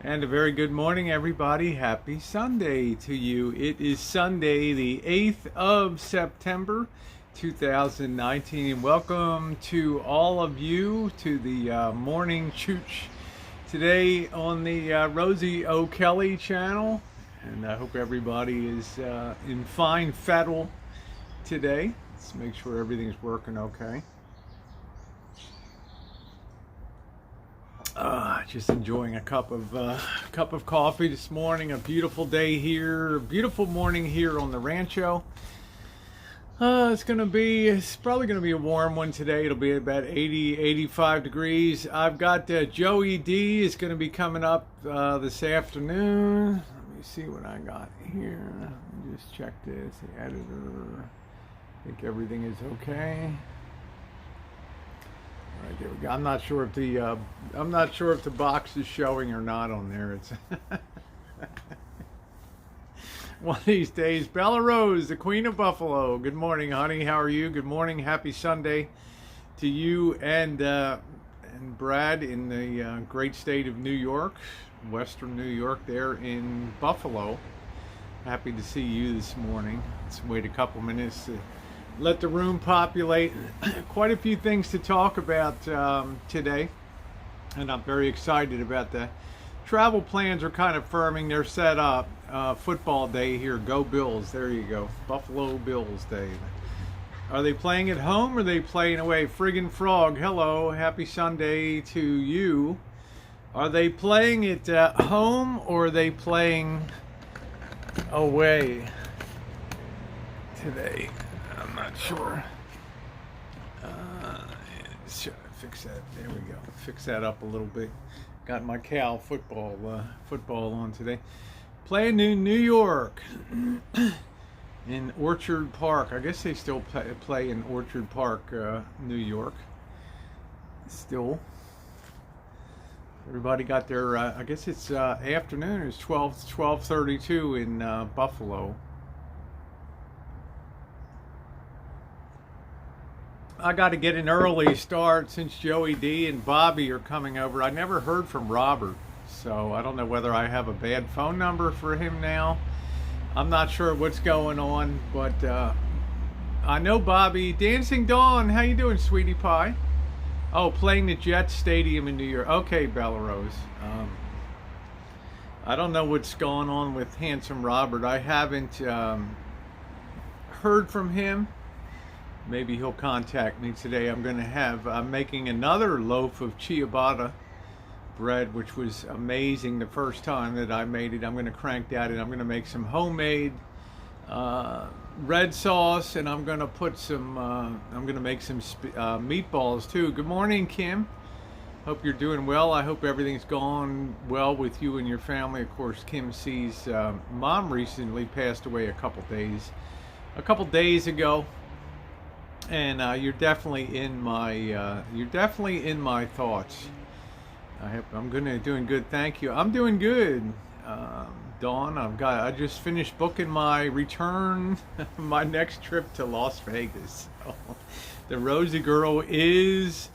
And a very good morning, everybody. Happy Sunday to you. It is Sunday, the 8th of September, 2019. And welcome to all of you to the Morning Chooch today on the Rosie O'Kelly channel. And I hope everybody is in fine fettle today. Let's make sure everything's working okay. Just enjoying a cup of coffee this morning. A beautiful day here, a beautiful morning here on the Rancho. It's probably gonna be a warm one today. It'll be about 85 degrees. I've got Joey D is gonna be coming up this afternoon. Let me see what I got here. Let me just check this. The editor. I think everything is okay. All right, there we go. I'm not sure if the box is showing or not on there. It's one of these days. Bella Rose, the Queen of Buffalo. Good morning, honey. How are you? Good morning. Happy Sunday to you and Brad in the great state of New York, Western New York, there in Buffalo. Happy to see you this morning. Let's wait a couple minutes to let the room populate. Quite a few things to talk about today, and I'm very excited about that. Travel plans are kind of firming. They're set up. Football day here. Go Bills. There you go. Buffalo Bills Day. Are they playing at home or are they playing away? Friggin' Frog, hello. Happy Sunday to you. Are they playing at home or are they playing away today? I'm not sure. Fix that. There we go. Fix that up a little bit. Got my Cal football on today. Playing in New York, in Orchard Park. I guess they still play in Orchard Park, New York. Still. Everybody got their. I guess it's afternoon. It's 12:32 in Buffalo. I got to get an early start since Joey D and Bobby are coming over. I never heard from Robert, so I don't know whether I have a bad phone number for him now. I'm not sure what's going on, but I know Bobby. Dancing Dawn, how you doing, sweetie pie? Oh, playing the Jets Stadium in New York. Okay, Bella Rose. I don't know what's going on with Handsome Robert. I haven't heard from him. Maybe he'll contact me today. I'm making another loaf of ciabatta bread, which was amazing the first time that I made it. I'm going to crank that and I'm going to make some homemade red sauce, and I'm going to put some, I'm going to make some meatballs too. Good morning, Kim. Hope you're doing well. I hope everything's gone well with you and your family. Of course, Kim C's mom recently passed away a couple days ago. And you're definitely in my thoughts. I'm doing good. Thank you. I'm doing good, Dawn. I just finished booking my return, my next trip to Las Vegas. So, the Rosie girl is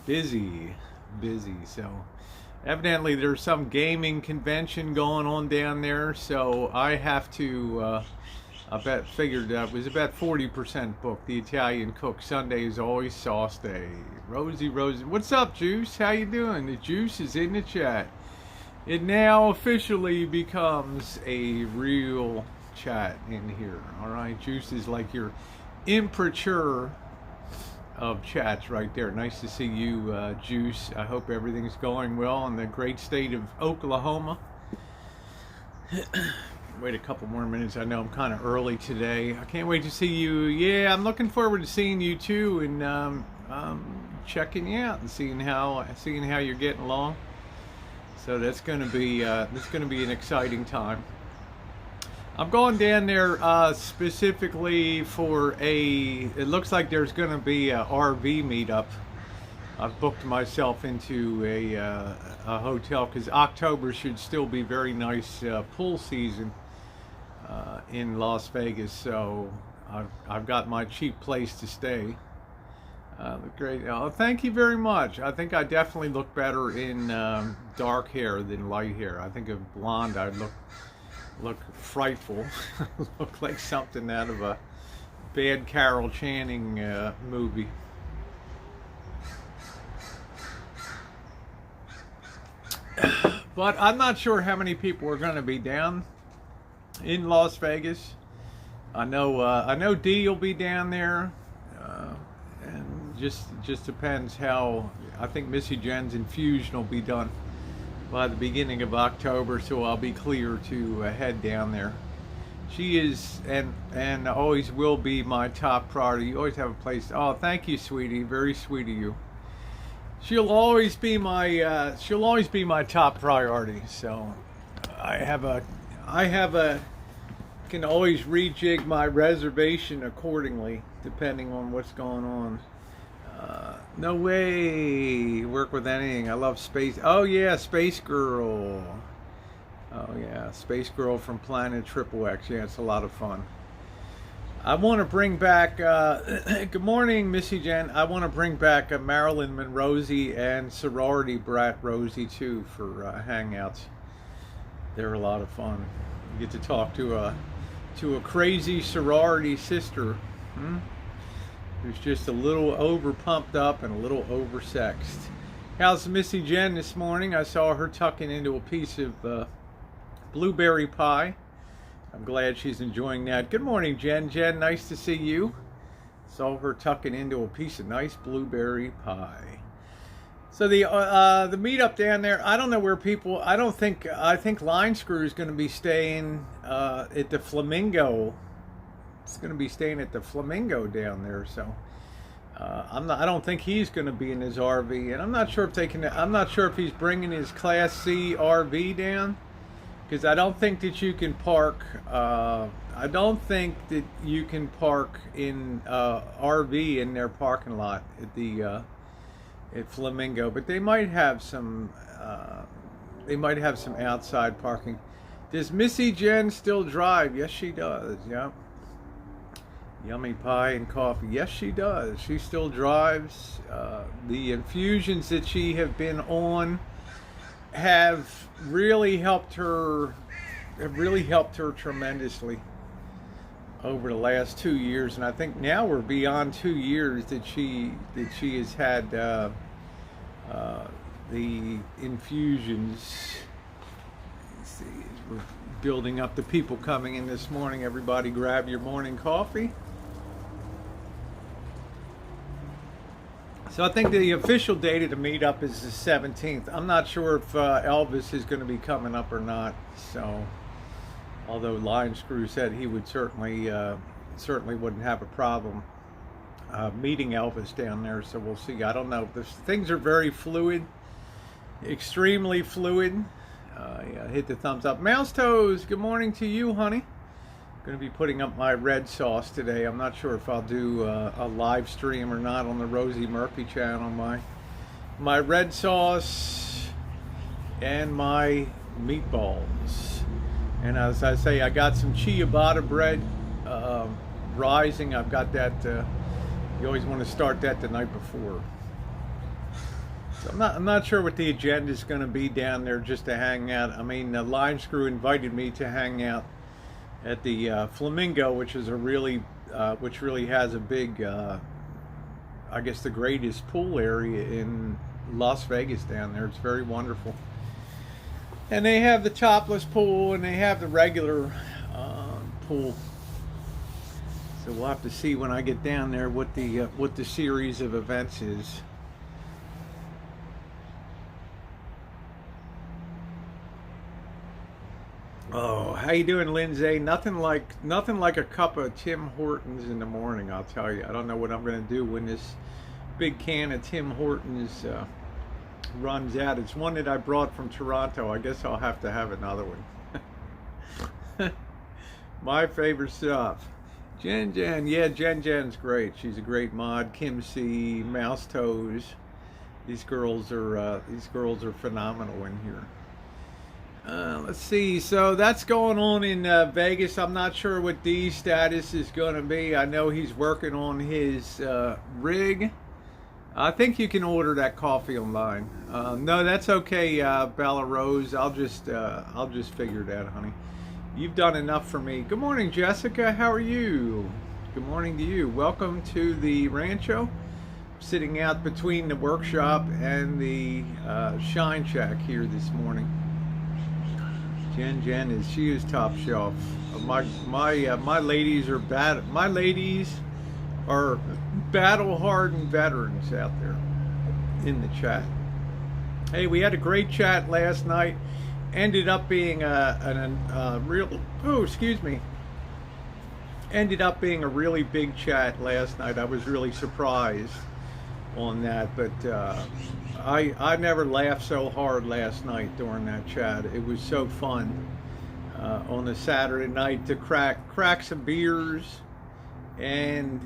busy. So evidently there's some gaming convention going on down there. So I have to. Figured that was about 40% booked. The Italian cook. Sunday is always sauce day. Rosie, what's up, Juice? How you doing? The Juice is in the chat. It now officially becomes a real chat in here. All right, Juice is like your immature of chats right there. Nice to see you, Juice. I hope everything's going well in the great state of Oklahoma. Wait a couple more minutes. I know I'm kind of early today. I can't wait to see you. Yeah, I'm looking forward to seeing you too, and checking you out and seeing how you're getting along. So that's going to be an exciting time. I'm going down there specifically for it looks like there's going to be a RV meetup. I've booked myself into a hotel because October should still be very nice pool season in Las Vegas. So I've got my cheap place to stay. Look great. Oh, thank you very much. I think I definitely look better in dark hair than light hair. I think of blonde, I'd look frightful. Look like something out of a bad Carol Channing movie. But I'm not sure how many people are going to be down in Las Vegas. I know Dee will be down there, and just depends how. I think Missy Jenn's infusion will be done by the beginning of October, so I'll be clear to head down there. She is and always will be my top priority. You always have a place. Oh, thank you, sweetie. Very sweet of you. She'll always be my top priority. So I can always rejig my reservation accordingly depending on what's going on. No way. Work with anything. I love space. Oh yeah, Space Girl. Oh yeah, Space Girl from Planet XXX. Yeah, it's a lot of fun. I want to bring back, good morning, Missy Jenn. I want to bring back Marilyn Monroe and sorority brat Rosie too for hangouts. They're a lot of fun. You get to talk to a crazy sorority sister who's just a little over pumped up and a little oversexed. How's Missy Jenn this morning? I saw her tucking into a piece of blueberry pie. I'm glad she's enjoying that. Good morning, Jen. Jen, nice to see you. Saw her tucking into a piece of nice blueberry pie. So the meetup down there, I don't know where people. I think Line Screw is going to be staying at the Flamingo. It's going to be staying at the Flamingo down there. So I don't think he's going to be in his RV, and I'm not sure if he's bringing his Class C RV down. Because I don't think that you can park. I don't think that you can park in RV in their parking lot at the at Flamingo. But they might have some. They might have some outside parking. Does Missy Jenn still drive? Yes, she does. Yep. Yummy pie and coffee. Yes, she does. She still drives. The infusions that she have been on have really helped her tremendously over the last 2 years, and I think now we're beyond 2 years that she has had the infusions. Let's see, we're building up the people coming in this morning. Everybody grab your morning coffee. So I think the official date of the meetup is the 17th. I'm not sure if Elvis is going to be coming up or not. So, although Lion Screw said he would certainly wouldn't have a problem meeting Elvis down there. So we'll see. I don't know. Things are very fluid, extremely fluid. Yeah, hit the thumbs up. Mouse Toes, good morning to you, honey. Going to be putting up my red sauce today. I'm not sure if I'll do a live stream or not on the Rosie Murphy channel. My red sauce and my meatballs. And as I say, I got some ciabatta bread rising. I've got that. You always want to start that the night before. So I'm not sure what the agenda is going to be down there just to hang out. I mean, Lime Screw invited me to hang out at the Flamingo, which really has a big, I guess the greatest pool area in Las Vegas down there. It's very wonderful. And they have the topless pool and they have the regular pool. So we'll have to see when I get down there what the series of events is. Oh, how you doing, Lindsay? Nothing like a cup of Tim Hortons in the morning, I'll tell you. I don't know what I'm going to do when this big can of Tim Hortons runs out. It's one that I brought from Toronto. I guess I'll have to have another one. My favorite stuff. Jen, yeah, Jen's great. She's a great mod. Kim C, Mouse Toes. These girls are phenomenal in here. Let's see. So that's going on in Vegas. I'm not sure what Dee's status is going to be. I know he's working on his rig. I think you can order that coffee online. No, that's okay, Bella Rose. I'll just figure it out, honey. You've done enough for me. Good morning, Jessica. How are you? Good morning to you. Welcome to the Rancho. Sitting out between the workshop and the Shine Shack here this morning. Jen she is top shelf. My ladies are bad. My ladies are battle-hardened veterans out there in the chat. Hey, we had a great chat last night. Ended up being ended up being a really big chat last night. I was really surprised on that, but I never laughed so hard last night during that chat. It was so fun on a Saturday night to crack some beers and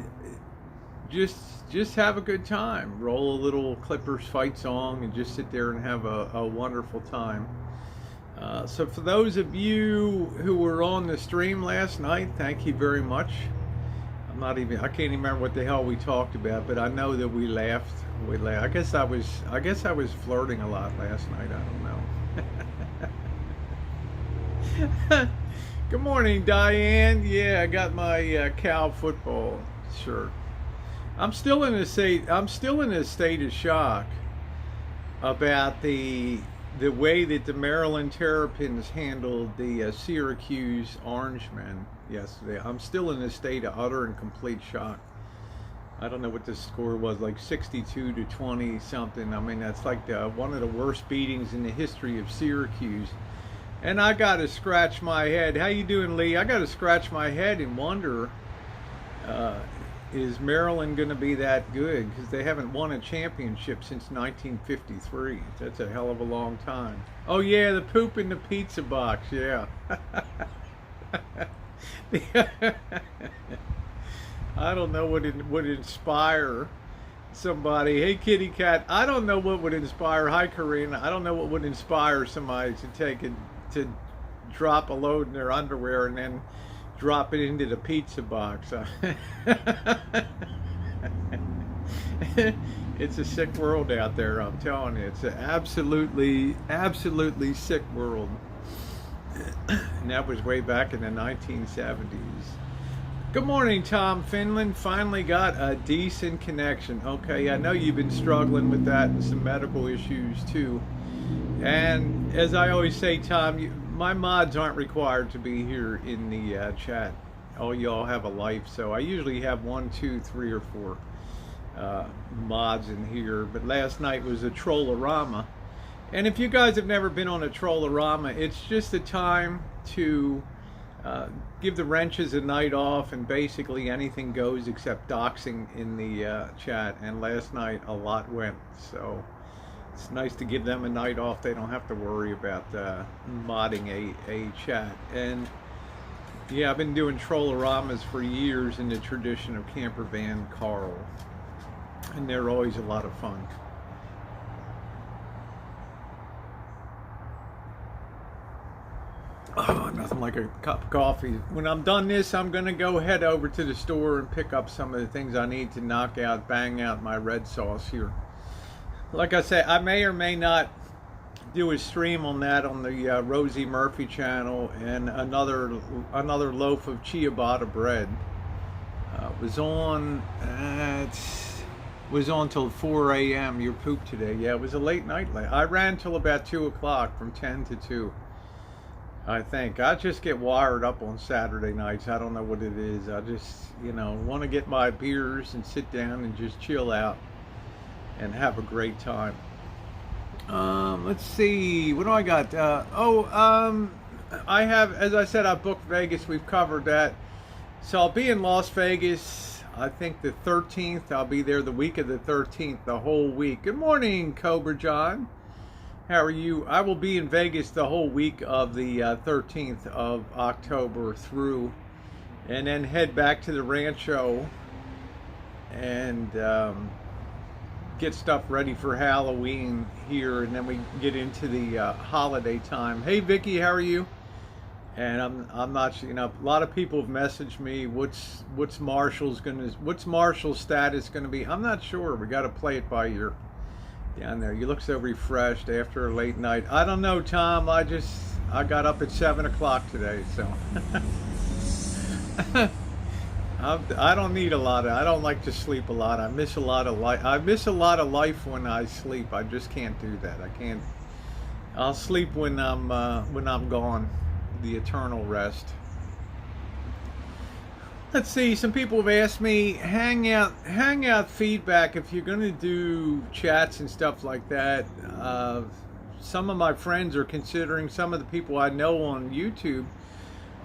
just have a good time. Roll a little Clippers fight song and just sit there and have a wonderful time. So for those of you who were on the stream last night, thank you very much. I can't even remember what the hell we talked about, but I know that we laughed. I guess I was flirting a lot last night. I don't know. Good morning, Diane. Yeah, I got my Cal football shirt. I'm still in a state of shock about the way that the Maryland Terrapins handled the Syracuse Orangemen yesterday. I'm still in a state of utter and complete shock. I don't know what the score was, like 62-20 something. I mean, that's like one of the worst beatings in the history of Syracuse. And I got to scratch my head. How you doing, Lee? I got to scratch my head and wonder, is Maryland going to be that good? Because they haven't won a championship since 1953. That's a hell of a long time. Oh yeah, the poop in the pizza box. Yeah. I don't know what would inspire somebody. Hey, kitty cat. I don't know what would inspire. Hi, Karina. I don't know what would inspire somebody to drop a load in their underwear and then drop it into the pizza box. It's a sick world out there, I'm telling you. It's an absolutely sick world. And that was way back in the 1970s. Good morning, Tom Finland. Finally got a decent connection. Okay, I know you've been struggling with that and some medical issues too. And as I always say, Tom, my mods aren't required to be here in the chat. All y'all have a life, so I usually have 1, 2, 3, or 4 mods in here. But last night was a Trollorama. And if you guys have never been on a Trollorama, it's just a time to give the wrenches a night off, and basically anything goes except doxing in the chat. And last night a lot went, so it's nice to give them a night off. They don't have to worry about modding a chat. And yeah, I've been doing Trollaramas for years in the tradition of Camper Van Carl, and they're always a lot of fun. Oh, nothing like a cup of coffee. When I'm done this, I'm going to go head over to the store and pick up some of the things I need to bang out my red sauce here. Like I say, I may or may not do a stream on that on the Rosie Murphy channel, and another loaf of ciabatta bread was on till 4 a.m. Your poop today. Yeah, it was a late night. I ran till about 2 o'clock, from 10 to 2. I think I just get wired up on Saturday nights. I don't know what it is. I just, want to get my beers and sit down and just chill out and have a great time. Let's see, what do I got? I have, as I said, I booked Vegas. We've covered that. So I'll be in Las Vegas, I think the 13th. I'll be there the week of the 13th, the whole week. Good morning, Cobra John. How are you? I will be in Vegas the whole week of the 13th of October through, and then head back to the Rancho and get stuff ready for Halloween here, and then we get into the holiday time. Hey Vicky, how are you? And I'm not, you know, a lot of people have messaged me, what's Marshall's status gonna be? I'm not sure. We got to play it by ear down there. You look so refreshed after a late night. I don't know, Tom. I got up at 7 o'clock today, so I don't need a lot. I don't like to sleep a lot. I miss a lot of life. I miss a lot of life when I sleep. I just can't do that. I can't. I'll sleep when I'm gone. The eternal rest. Let's see, some people have asked me hangout feedback if you're going to do chats and stuff like that. Some of my friends are considering, some of the people I know on YouTube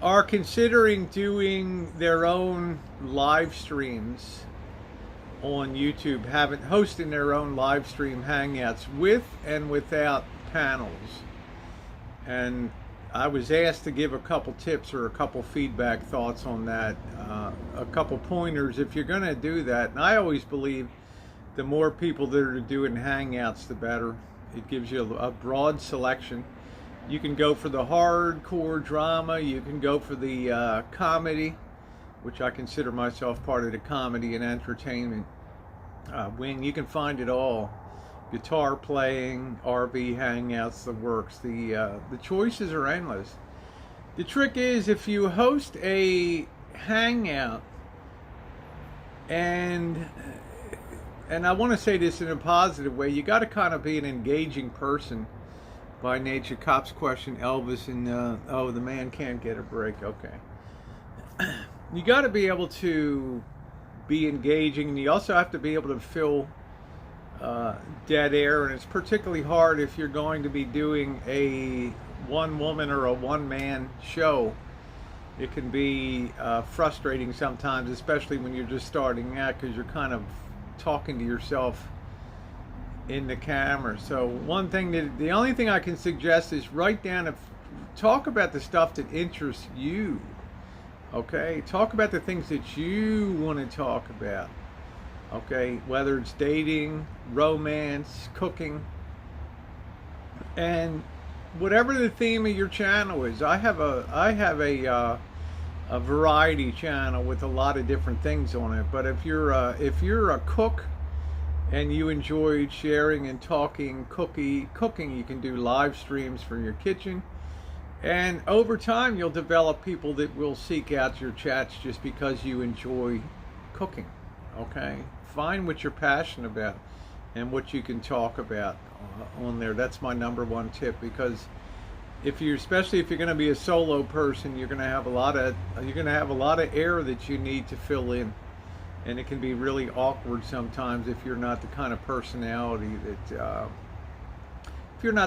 are considering doing their own live streams on YouTube, hosting their own live stream hangouts with and without panels. And I was asked to give a couple tips or a couple feedback thoughts on that, a couple pointers if you're going to do that. And I always believe the more people that are doing hangouts, the better. It gives you a broad selection. You can go for the hardcore drama. You can go for the comedy, which I consider myself part of the comedy and entertainment wing. You can find it all. Guitar playing, RV hangouts, the works. The choices are endless. The trick is, if you host a hangout, and I want to say this in a positive way, you got to kind of be an engaging person by nature. Cops question Elvis, and oh, the man can't get a break. Okay. You got to be able to be engaging, and you also have to be able to fill dead air, and it's particularly hard if you're going to be doing a one woman or a one man show. It can be frustrating sometimes, especially when you're just starting out, because you're kind of talking to yourself in the camera. So the only thing I can suggest is write down, talk about the stuff that interests you. Okay, talk about the things that you want to talk about. Okay, whether it's dating, romance, cooking, and whatever the theme of your channel is. I have a variety channel with a lot of different things on it. But if you're a cook and you enjoy sharing and talking cooking, you can do live streams from your kitchen. And over time, you'll develop people that will seek out your chats just because you enjoy cooking. Okay, find what you're passionate about and what you can talk about on there. That's my number one tip, because especially if you're going to be a solo person, you're going to have a lot of air that you need to fill in, and it can be really awkward sometimes if you're not the kind of personality that kind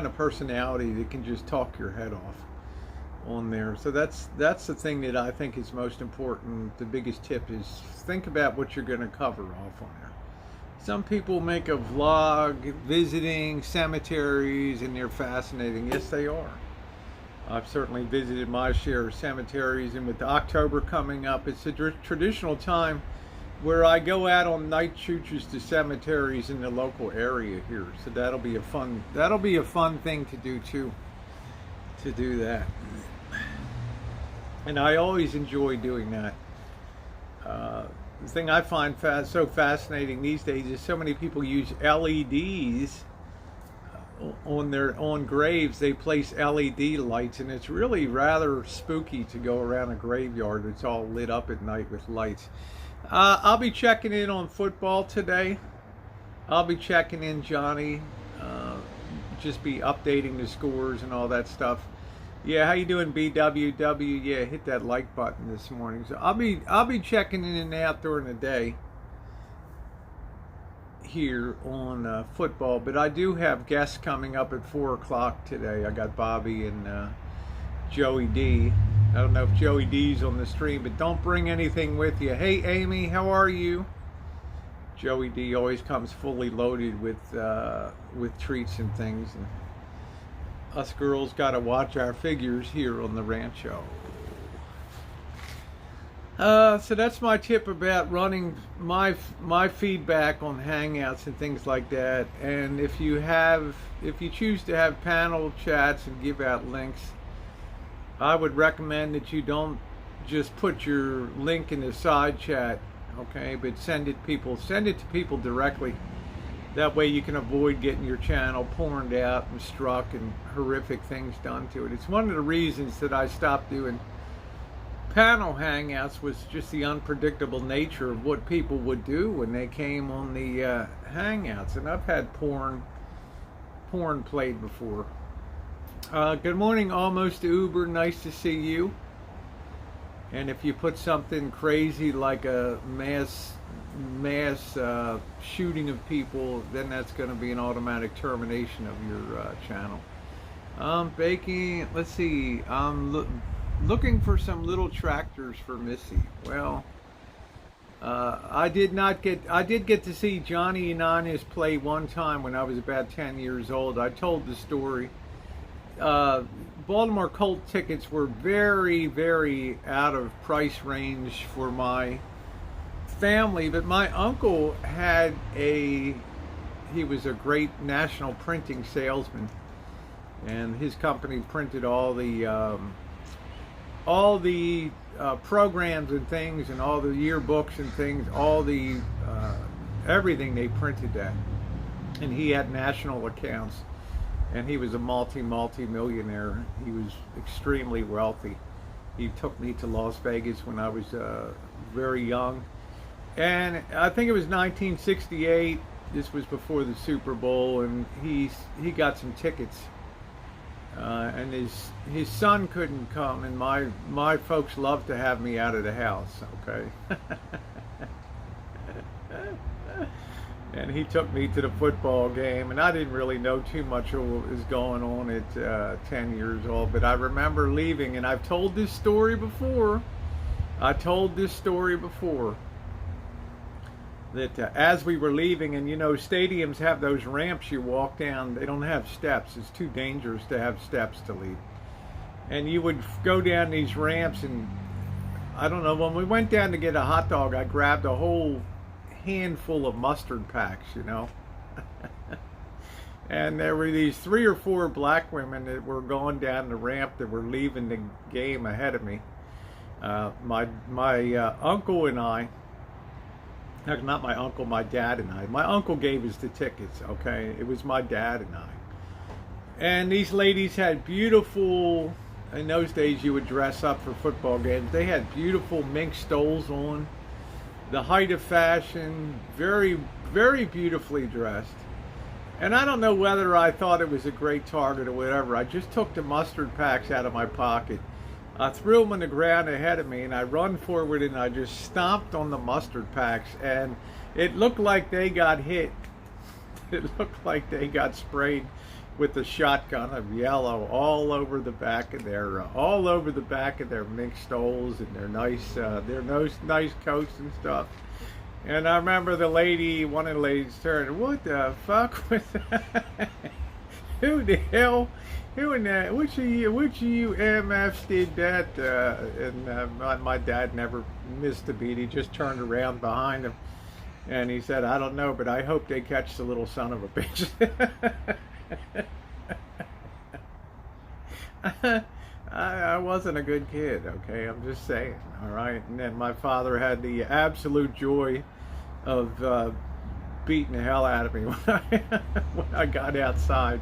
of personality that can just talk your head off on there. So that's the thing that I think is most important. The biggest tip is think about what you're going to cover off on there. Some people make a vlog visiting cemeteries, and they're fascinating. Yes, they are. I've certainly visited my share of cemeteries, and with October coming up, it's a traditional time where I go out on night choo-choos to cemeteries in the local area here. So that'll be a fun thing to do too, to do that. And I always enjoy doing that. The thing I find so fascinating these days is so many people use LEDs on graves. They place LED lights, and it's really rather spooky to go around a graveyard that's all lit up at night with lights. I'll be checking in on football today. I'll be checking in, Johnny. Just be updating the scores and all that stuff. Yeah, how you doing, BWW? Yeah, hit that like button this morning. So I'll be checking in and out during the day here on football, but I do have guests coming up at 4 o'clock today. I got Bobby and Joey D. I don't know if Joey D's on the stream, but don't bring anything with you. Hey, Amy, how are you? Joey D always comes fully loaded with treats and things. And us girls got to watch our figures here on the Rancho. So that's my tip about running my feedback on Hangouts and things like that. And if you choose to have panel chats and give out links, I would recommend that you don't just put your link in the side chat, okay, but send it to people directly. That way you can avoid getting your channel porned out and struck and horrific things done to it. It's one of the reasons that I stopped doing panel hangouts, was just the unpredictable nature of what people would do when they came on the hangouts. And I've had porn played before. Good morning, Almost Uber. Nice to see you. And if you put something crazy like a mass shooting of people, then that's going to be an automatic termination of your channel. Baking. Let's see. Looking for some little tractors for Missy. Well, I did get to see Johnny Inanis play one time when I was about 10 years old. I told the story. Baltimore Colt tickets were very, very out of price range for my family, but my uncle he was a great national printing salesman, and his company printed all the programs and things, and all the yearbooks and things, all the everything they printed that. And he had national accounts, and he was a multi-millionaire. He was extremely wealthy. He took me to Las Vegas when I was very young, and I think it was 1968. This was before the Super Bowl, and he got some tickets. And his son couldn't come, and my folks loved to have me out of the house, okay? And he took me to the football game, and I didn't really know too much of what was going on at 10 years old, but I remember leaving, and I've told this story before. That as we were leaving, and you know, stadiums have those ramps you walk down. They don't have steps. It's too dangerous to have steps to leave. And you would go down these ramps, and I don't know, when we went down to get a hot dog, I grabbed a whole handful of mustard packs, you know. And there were these 3 or 4 black women that were going down the ramp that were leaving the game ahead of me. My uncle and I, not my uncle, my dad and I. My uncle gave us the tickets, okay? It was my dad and I. And these ladies had beautiful, in those days you would dress up for football games. They had beautiful mink stoles on, the height of fashion, very, very beautifully dressed. And I don't know whether I thought it was a great target or whatever. I just took the mustard packs out of my pocket. I threw them on the ground ahead of me, and I run forward, and I just stomped on the mustard packs, and it looked like they got hit. It looked like they got sprayed with a shotgun of yellow all over the back of their mink stoles and their nice coats and stuff. And I remember one of the ladies turned, "What the fuck was that? Who the hell? Who in that? Which of you MFs did that?" And my dad never missed a beat. He just turned around behind him, and he said, "I don't know, but I hope they catch the little son of a bitch." I wasn't a good kid, okay? I'm just saying, all right? And then my father had the absolute joy of beating the hell out of me when I got outside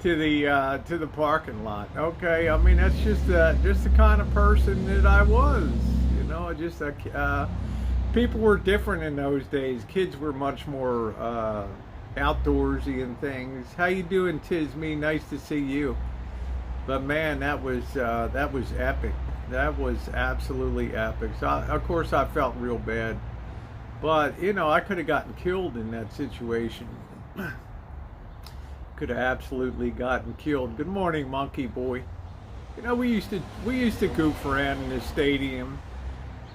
to the parking lot. Okay, I mean, that's just the kind of person that I was, you know. People were different in those days. Kids were much more outdoorsy and things. How you doing, Tisme? Nice to see you. But man, that was epic. That was absolutely epic. So of course I felt real bad, but you know, I could have gotten killed in that situation. Could have absolutely gotten killed. Good morning, Monkey Boy. You know, we used to goof around in the stadium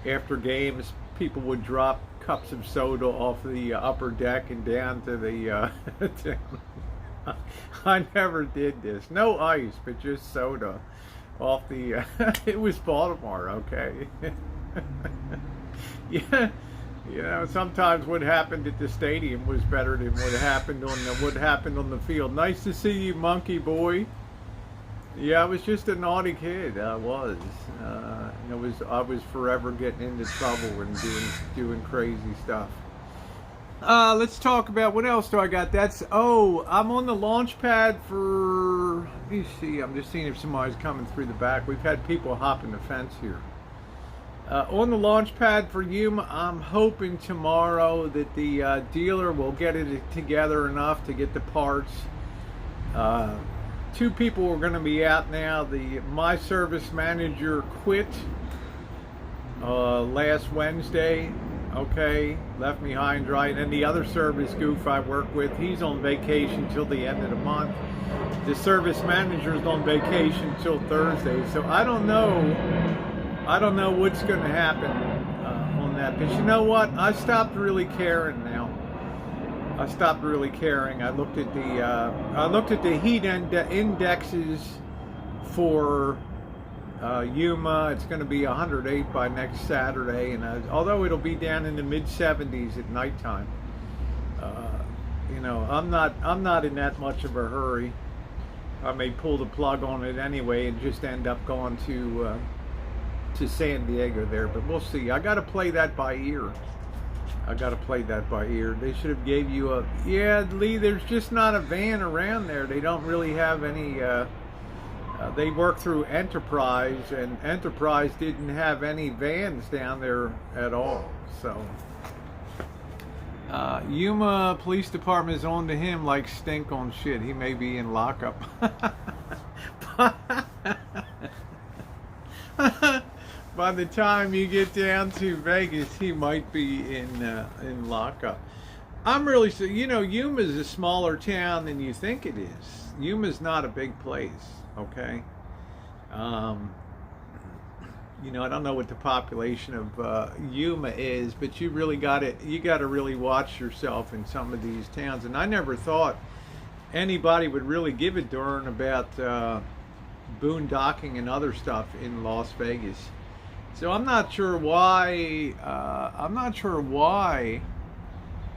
after games. People would drop cups of soda off the upper deck and down to the I never did this. No ice, but just soda off the it was Baltimore, okay? Yeah. You know, sometimes what happened at the stadium was better than what happened on the field. Nice to see you, Monkey Boy. Yeah, I was just a naughty kid. I was. I was forever getting into trouble and doing crazy stuff. Let's talk about what else do I got. I'm on the launch pad for. Let me see. I'm just seeing if somebody's coming through the back. We've had people hopping the fence here. On the launch pad for Yuma, I'm hoping tomorrow that the dealer will get it together enough to get the parts. Two people are going to be out now. My service manager quit last Wednesday. Okay, left me high and dry. And then the other service goof I work with, he's on vacation till the end of the month. The service manager is on vacation till Thursday. So I don't know what's going to happen on that. But you know what? I stopped really caring now. I stopped really caring. I looked at the heat indexes for Yuma. It's going to be 108 by next Saturday, and although it'll be down in the mid 70s at nighttime, I'm not in that much of a hurry. I may pull the plug on it anyway and just end up going to San Diego there, but we'll see. I got to play that by ear. They should have gave you Lee, there's just not a van around there. They don't really have any. They work through Enterprise, and Enterprise didn't have any vans down there at all. So Yuma Police Department is on to him like stink on shit. He may be in lockup. By the time you get down to Vegas, he might be in lockup. I'm really Yuma's a smaller town than you think it is. Yuma's not a big place, okay? I don't know what the population of Yuma is, but you got to really watch yourself in some of these towns. And I never thought anybody would really give a darn about boondocking and other stuff in Las Vegas. So I'm not sure why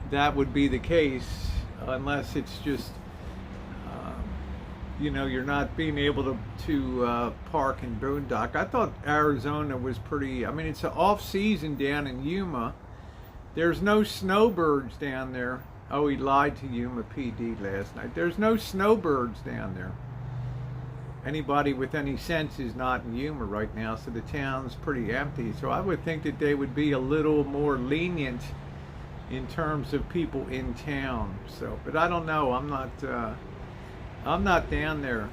that would be the case, unless it's just you're not being able to park and boondock. I thought Arizona was pretty. I mean, it's an off season down in Yuma. There's no snowbirds down there. Oh, he lied to Yuma PD last night. There's no snowbirds down there. Anybody with any sense is not in Yuma right now, so the town's pretty empty. So I would think that they would be a little more lenient in terms of people in town. So, but I don't know. I'm not down there.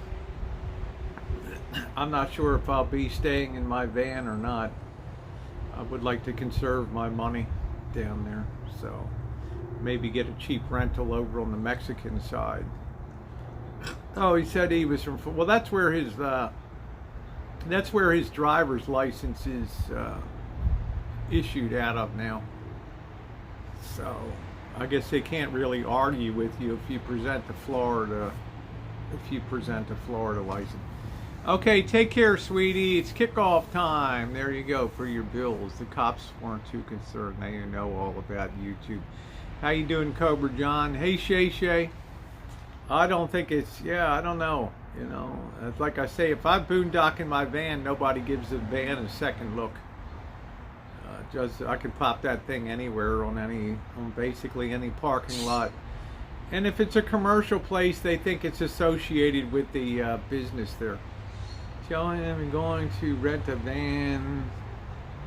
I'm not sure if I'll be staying in my van or not. I would like to conserve my money down there, so maybe get a cheap rental over on the Mexican side. Oh, he said he was from. Well, that's where his driver's license is issued out of now. So I guess they can't really argue with you if you present the Florida license. Okay, take care, sweetie. It's kickoff time. There you go for your bills. The cops weren't too concerned. Now you know all about YouTube. How you doing, Cobra John? Hey, Shay. I don't think it's, I don't know. It's like I say, if I boondock in my van, nobody gives the van a second look. I can pop that thing anywhere on basically any parking lot. And if it's a commercial place, they think it's associated with the business there. Telling them you're going to rent a van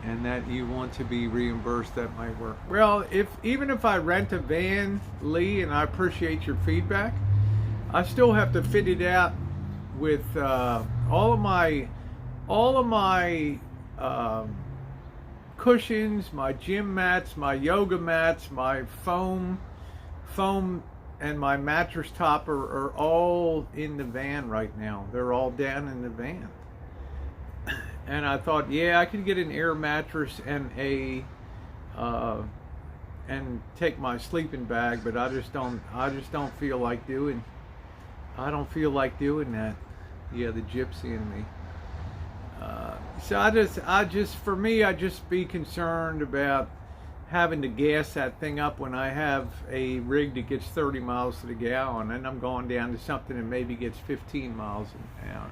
and that you want to be reimbursed, that might work. Well, even if I rent a van, Lee, and I appreciate your feedback, I still have to fit it out with all of my cushions, my gym mats, my yoga mats, my foam, and my mattress topper are all in the van right now. They're all down in the van. And I thought, I could get an air mattress and and take my sleeping bag, but I just don't feel like doing. I don't feel like doing that. Yeah, the gypsy in me. So I just be concerned about having to gas that thing up when I have a rig that gets 30 miles to the gallon, and I'm going down to something that maybe gets 15 miles an hour.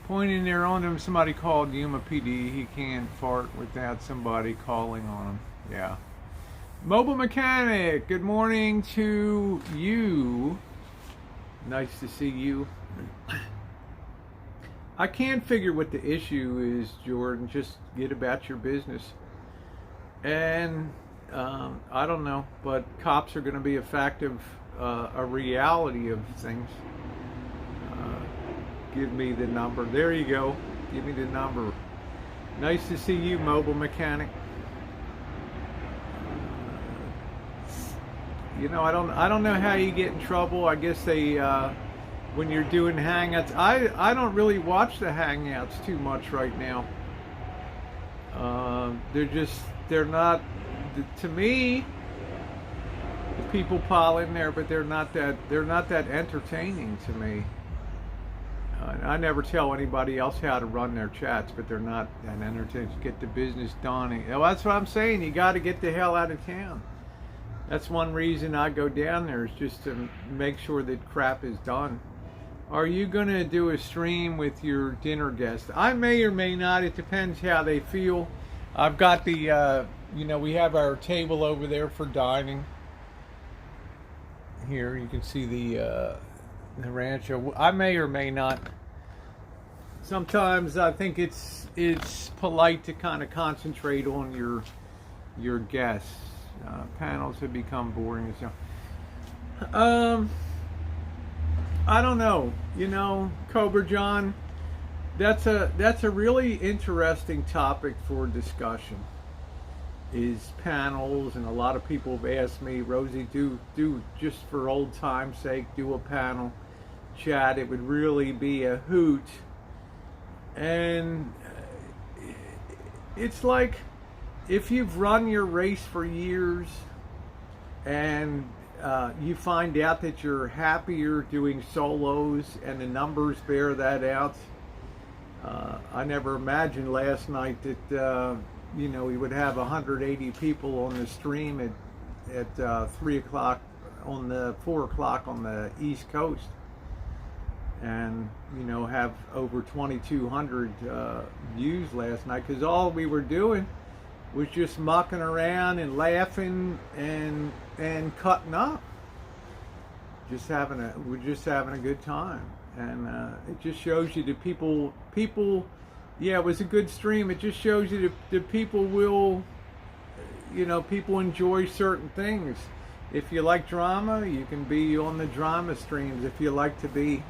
Pointing there on him, somebody called Yuma PD. He can't fart without somebody calling on him. Yeah. Mobile Mechanic, good morning to you. Nice to see you. I can't figure what the issue is, Jordan. Just get about your business. And I don't know, but cops are going to be a fact of a reality of things. Give me the number. There you go. Give me the number. Nice to see you, Mobile Mechanic. You know, I don't know how you get in trouble. I guess they when you're doing hangouts. I don't really watch the hangouts too much right now. They're not, to me, the people pile in there, but they're not that entertaining to me. I never tell anybody else how to run their chats, but they're not that entertaining. Get the business done. Well, that's what I'm saying. You got to get the hell out of town. That's one reason I go down there, is just to make sure that crap is done. Are you going to do a stream with your dinner guests? I may or may not. It depends how they feel. I've got the, we have our table over there for dining. Here you can see the Rancho. I may or may not. Sometimes I think it's polite to kind of concentrate on your guests. Panels have become boring as hell. I don't know. Cobra John, that's a really interesting topic for discussion. Is panels, and a lot of people have asked me, Rosie, do just for old time's sake, do a panel chat. It would really be a hoot. And it's like, if you've run your race for years and you find out that you're happier doing solos, and the numbers bear that out. I never imagined last night that we would have 180 people on the stream at 3 o'clock on the 4 o'clock on the East Coast, and have over 2,200 views last night, because all we were doing was just mucking around and laughing and cutting up. We're just having a good time, and it just shows you that people. Yeah, it was a good stream. It just shows you that people will, people enjoy certain things. If you like drama, you can be on the drama streams. If you like to be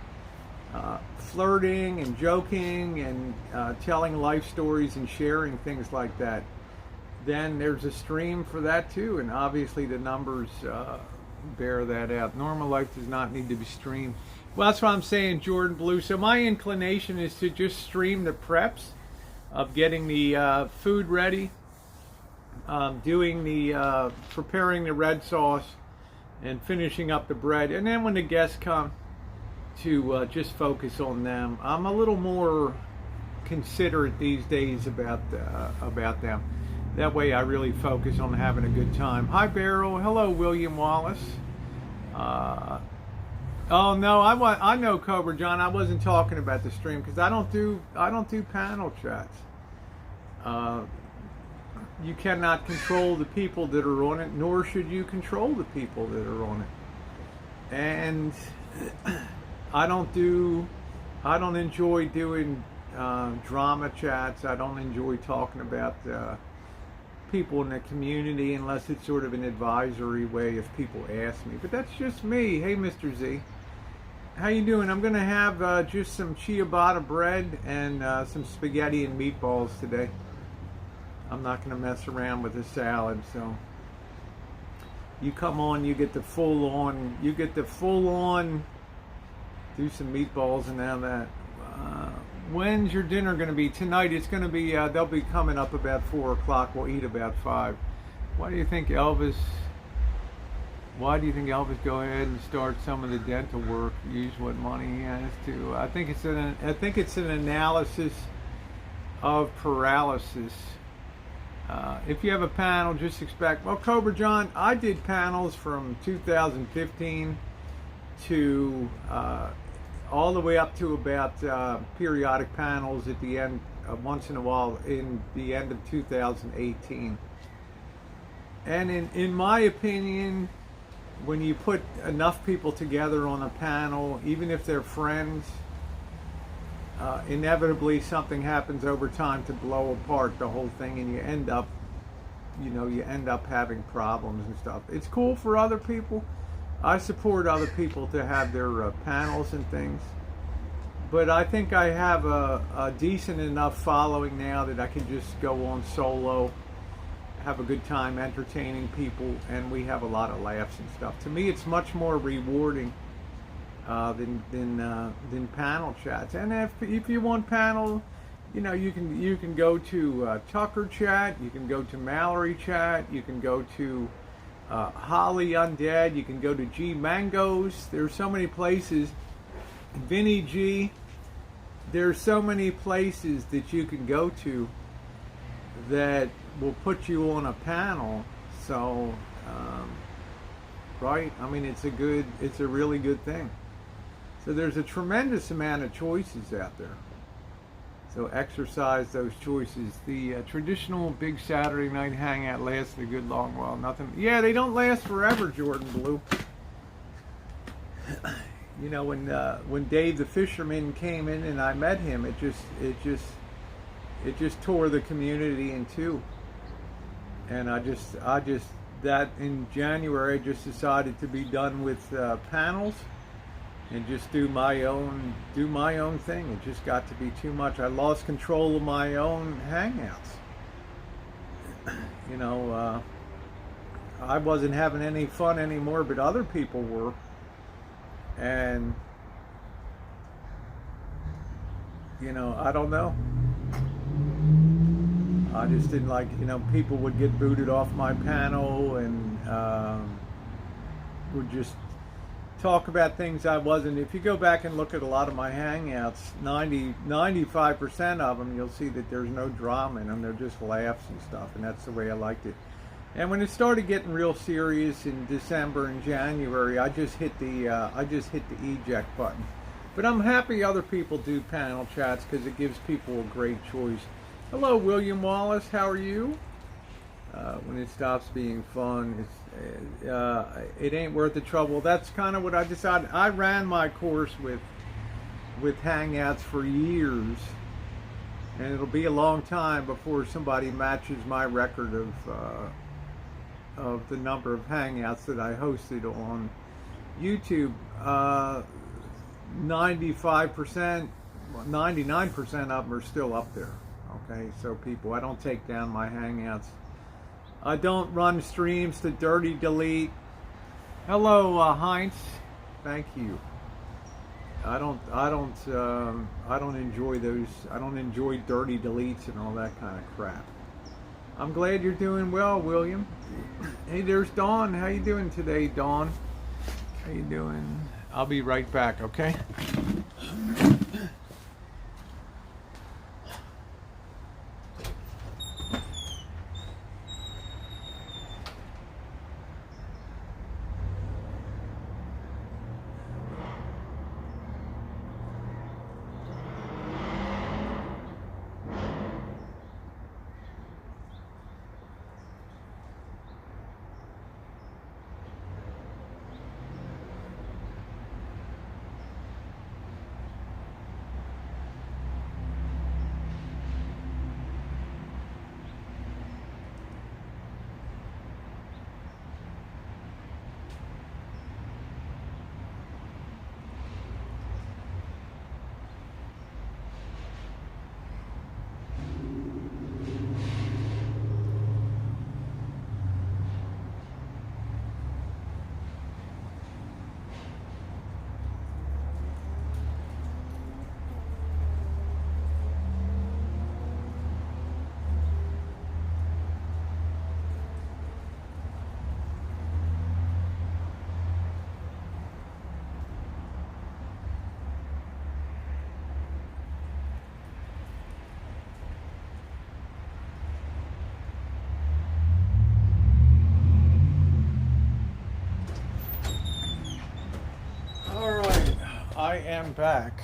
flirting and joking and telling life stories and sharing things like that, then there's a stream for that too. And obviously the numbers bear that out. Normal life does not need to be streamed. Well, that's what I'm saying, Jordan Blue. So my inclination is to just stream the preps of getting the food ready, doing the preparing the red sauce, and finishing up the bread. And then when the guests come, to just focus on them. I'm a little more considerate these days about them. That way I really focus on having a good time. Hi, Beryl. Hello, William Wallace. Oh no, I know, Cobra John. I wasn't talking about the stream, because I don't do panel chats. You cannot control the people that are on it, nor should you control the people that are on it. And I don't enjoy doing drama chats. I don't enjoy talking about people in the community unless it's sort of an advisory way if people ask me. But that's just me. Hey, Mr. Z. How you doing? I'm going to have just some ciabatta bread and some spaghetti and meatballs today. I'm not going to mess around with the salad. So you come on, you get the full on, do some meatballs and now that. When's your dinner going to be? Tonight. It's going to be, they'll be coming up about 4 o'clock. We'll eat about 5. Why do you think Elvis go ahead and start some of the dental work? Use what money he has to. I think it's an analysis of paralysis. If you have a panel, just expect. Well, Cobra John, I did panels from 2015 to all the way up to about periodic panels at the end, once in a while, in the end of 2018. And in my opinion, when you put enough people together on a panel, even if they're friends, inevitably something happens over time to blow apart the whole thing, and you end up having problems and stuff. It's cool for other people. I support other people to have their panels and things, but I think I have a decent enough following now that I can just go on solo, have a good time entertaining people, and we have a lot of laughs and stuff. To me, it's much more rewarding than panel chats. And if you want panel, you can go to Tucker chat, you can go to Mallory chat, you can go to Holly Undead, you can go to G Mangoes. There's so many places. Vinny G. There's so many places that you can go to that will put you on a panel. So, right? I mean, it's a really good thing. So there's a tremendous amount of choices out there. So exercise those choices. The traditional big Saturday night hangout lasted a good long while. Nothing. Yeah, they don't last forever, Jordan Blue. When Dave the Fisherman came in and I met him, it just tore the community in two. And I just that in January I just decided to be done with panels and just do my own thing. It just got to be too much. I lost control of my own hangouts. I wasn't having any fun anymore, but other people were. And I don't know. I just didn't like, people would get booted off my panel and would just talk about things I wasn't. If you go back and look at a lot of my hangouts, 95% of them, you'll see that there's no drama in them. They're just laughs and stuff, and that's the way I liked it. And when it started getting real serious in December and January, I just hit the eject button. But I'm happy other people do panel chats because it gives people a great choice. Hello, William Wallace. How are you? When it stops being fun, it ain't worth the trouble. That's kind of what I decided. I ran my course with Hangouts for years, and it'll be a long time before somebody matches my record of the number of Hangouts that I hosted on YouTube. 95%, 99% of them are still up there. Okay, so people, I don't take down my Hangouts. I don't run streams to dirty delete. Hello, Heinz. Thank you. I don't enjoy those. I don't enjoy dirty deletes and all that kind of crap. I'm glad you're doing well, William. Hey, there's Dawn. How you doing today, Dawn? How you doing? I'll be right back, okay? I am back.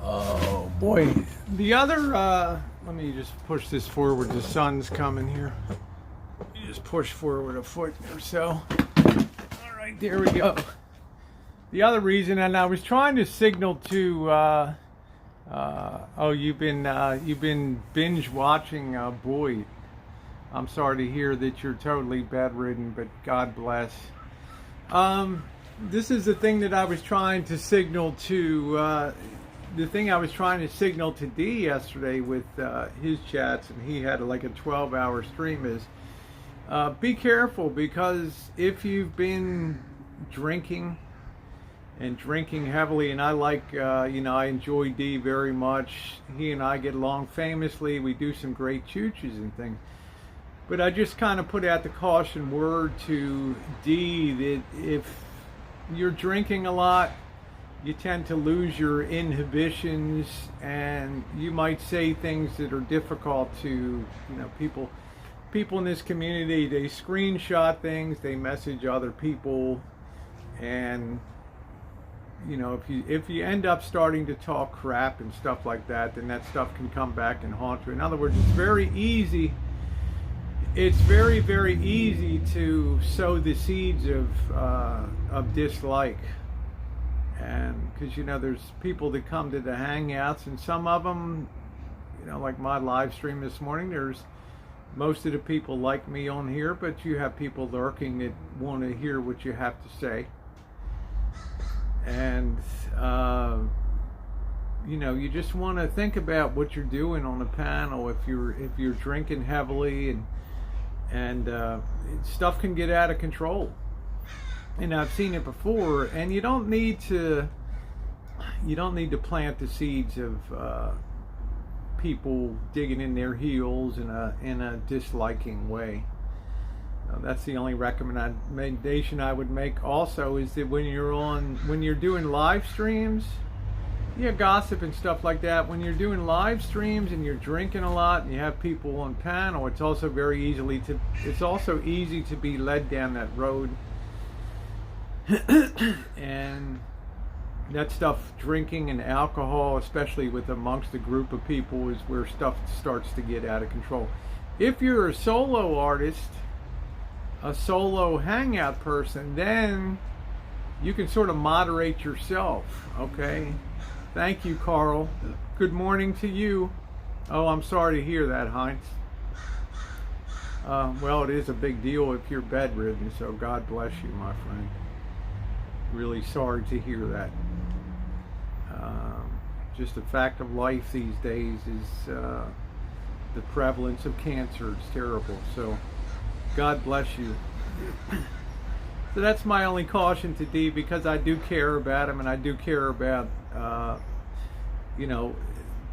Oh boy. The other, let me just push this forward. The sun's coming here. You just push forward a foot or so. All right, there we go. The other reason, and I was trying to signal to, oh, you've been binge watching Boyd. I'm sorry to hear that you're totally bedridden, but God bless. This is the thing that I was trying to signal to, the thing I was trying to signal to D yesterday with his chats, and he had like a 12-hour stream, is be careful, because if you've been drinking and drinking heavily, and I like, I enjoy D very much. He and I get along famously. We do some great choo-choos and things. But I just kind of put out the caution word to D that if you're drinking a lot, you tend to lose your inhibitions, and you might say things that are difficult to, people in this community. They screenshot things, they message other people, and if you end up starting to talk crap and stuff like that, then that stuff can come back and haunt you. In other words, it's very easy. It's very, very easy to sow the seeds of dislike, and because there's people that come to the hangouts, and some of them, like my live stream this morning, there's most of the people like me on here, but you have people lurking that want to hear what you have to say, and you just want to think about what you're doing on the panel. If you're drinking heavily and stuff can get out of control, and I've seen it before, and you don't need to plant the seeds of people digging in their heels in a disliking way. That's the only recommendation I would make. Also, is that when you're doing live streams, gossip and stuff like that. When you're doing live streams and you're drinking a lot and you have people on panel, it's also easy to be led down that road. And that stuff, drinking and alcohol, especially with amongst a group of people, is where stuff starts to get out of control. If you're a solo artist, a solo hangout person, then you can sort of moderate yourself, okay? Thank you, Carl. Good morning to you. Oh, I'm sorry to hear that, Heinz. Well, it is a big deal if you're bedridden, so God bless you, my friend. Really sorry to hear that. Just a fact of life these days is the prevalence of cancer is terrible, so God bless you. So that's my only caution to D, because I do care about him, and I do care about,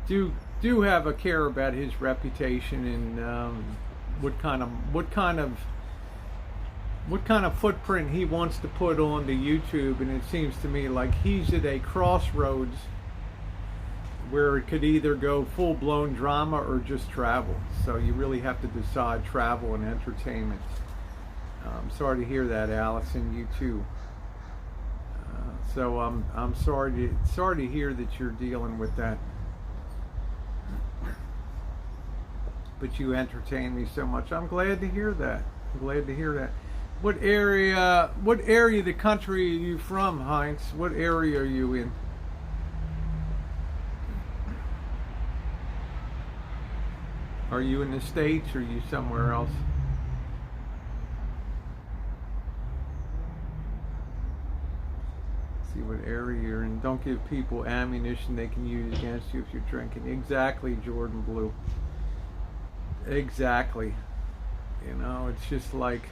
do have a care about his reputation, and what kind of footprint he wants to put on the YouTube. And it seems to me like he's at a crossroads where it could either go full-blown drama or just travel. So you really have to decide travel and entertainment. I'm sorry to hear that, Allison. You too. So I'm sorry to hear that you're dealing with that. But you entertain me so much. I'm glad to hear that. What area of the country are you from, Heinz? What area are you in? Are you in the States, or are you somewhere else? See what area you're in. Don't give people ammunition they can use against you if you're drinking. Exactly, Jordan Blue. Exactly. It's just like,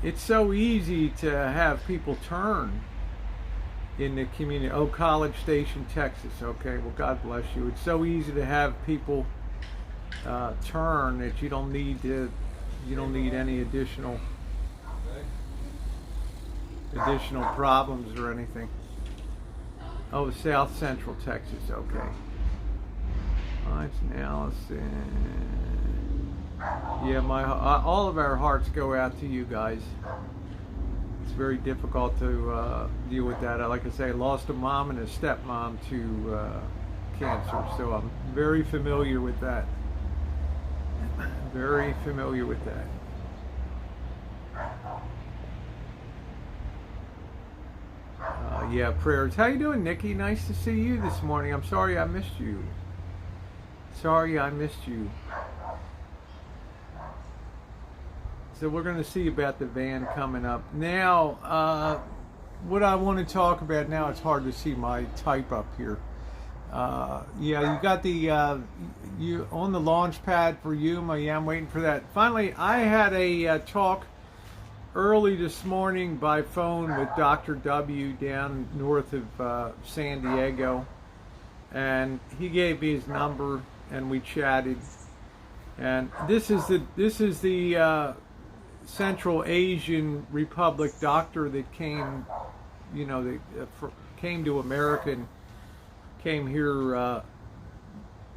it's so easy to have people turn in the community. Oh, College Station, Texas. Okay, well, God bless you. It's so easy to have people turn that you don't need any additional problems or anything. Oh, South Central Texas. Okay. It's Allison. Yeah, all of our hearts go out to you guys. it's very difficult to deal with that. Like I say, I lost a mom and a stepmom to cancer, so I'm very familiar with that. Very familiar with that. Yeah, prayers. How you doing, Nikki? Nice to see you this morning. I'm sorry I missed you. Sorry I missed you. So we're going to see about the van coming up. Now, what I want to talk about now, it's hard to see my type up here. Yeah, you got the, you on the launch pad for Yuma. Yeah, I'm waiting for that. Finally, I had a talk early this morning by phone with Dr. W down north of San Diego. And he gave me his number and we chatted. And this is the Central Asian Republic doctor that came, you know, that came to America and came here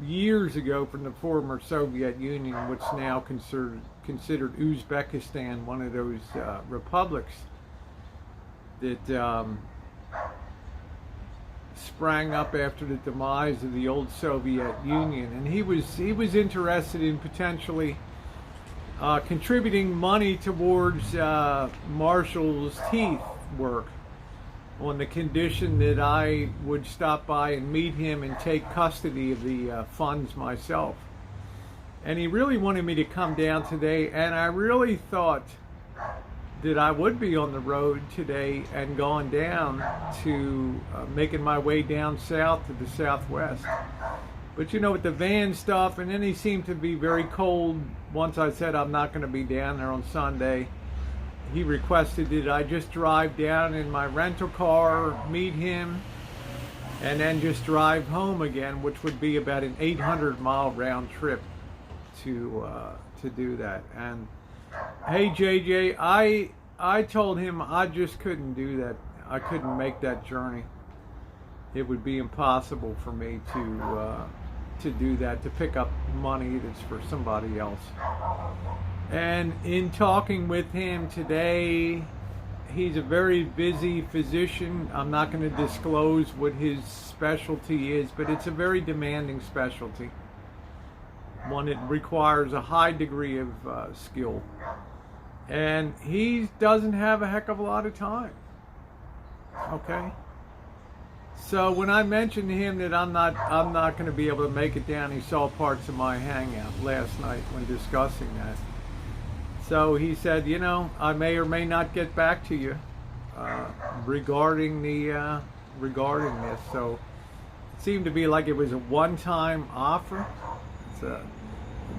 years ago from the former Soviet Union, what's now considered Uzbekistan, one of those republics that sprang up after the demise of the old Soviet Union. And he was interested in potentially contributing money towards Marshall's teeth work, on the condition that I would stop by and meet him and take custody of the funds myself. And he really wanted me to come down today, and I really thought that I would be on the road today and going down to making my way down south to the southwest. But you know, with the van stuff, and then he seemed to be very cold once I said I'm not going to be down there on Sunday. He requested that I just drive down in my rental car, meet him, and then just drive home again, which would be about an 800-mile round trip to do that. And hey, JJ, I told him I just couldn't do that. I couldn't make that journey. It would be impossible for me to do that, to pick up money that's for somebody else. And in talking with him today, he's a very busy physician. I'm not going to disclose what his specialty is, but it's a very demanding specialty. One that requires a high degree of skill. And he doesn't have a heck of a lot of time. Okay? So when I mentioned to him that I'm not going to be able to make it down, he saw parts of my hangout last night when discussing that. So he said, you know, I may or may not get back to you regarding this. So it seemed to be like it was a one-time offer.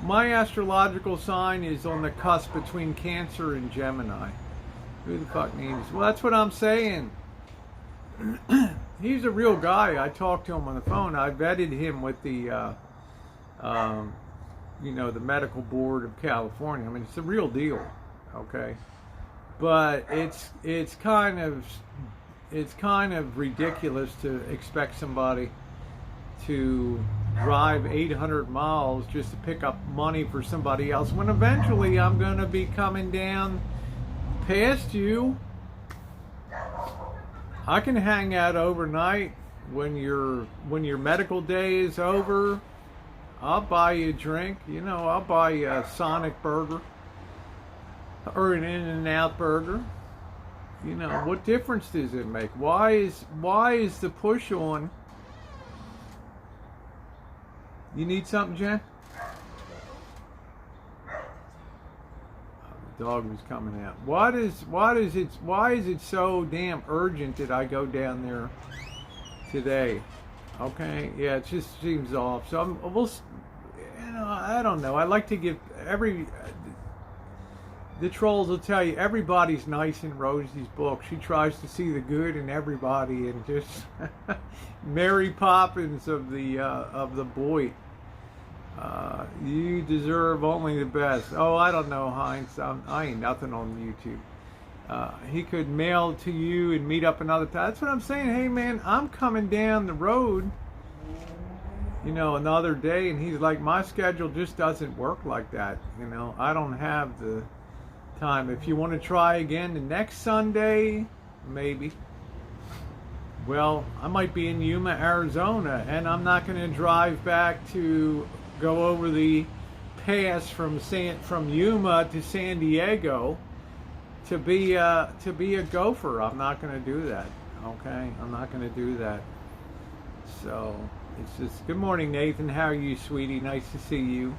My astrological sign is on the cusp between Cancer and Gemini. Who the fuck needs? Well, that's what I'm saying. He's a real guy. I talked to him on the phone. I vetted him with the the medical board of California. I mean, it's a real deal, okay? But it's kind of ridiculous to expect somebody to drive 800 miles just to pick up money for somebody else, when eventually I'm going to be coming down past you. I can hang out overnight when your medical day is over. I'll buy you a drink, I'll buy you a Sonic burger or an In-N-Out burger. What difference does it make? Why is the push on? You need something, Jen? The dog was coming out. Why is it so damn urgent that I go down there today? Okay, yeah, it just seems off. So I don't know. I like to give the trolls will tell you everybody's nice in Rosie's book. She tries to see the good in everybody and just Mary Poppins of the boy. You deserve only the best. Oh, I don't know, Heinz. I ain't nothing on YouTube. He could mail to you and meet up another time. That's what I'm saying. Hey, man, I'm coming down the road, another day. And he's like, my schedule just doesn't work like that. I don't have the time. If you want to try again the next Sunday, maybe. Well, I might be in Yuma, Arizona, and I'm not going to drive back to go over the pass from Yuma to San Diego to be a gopher. I'm not going to do that. Okay, I'm not going to do that. So it's just, good morning, Nathan. How are you, sweetie? Nice to see you.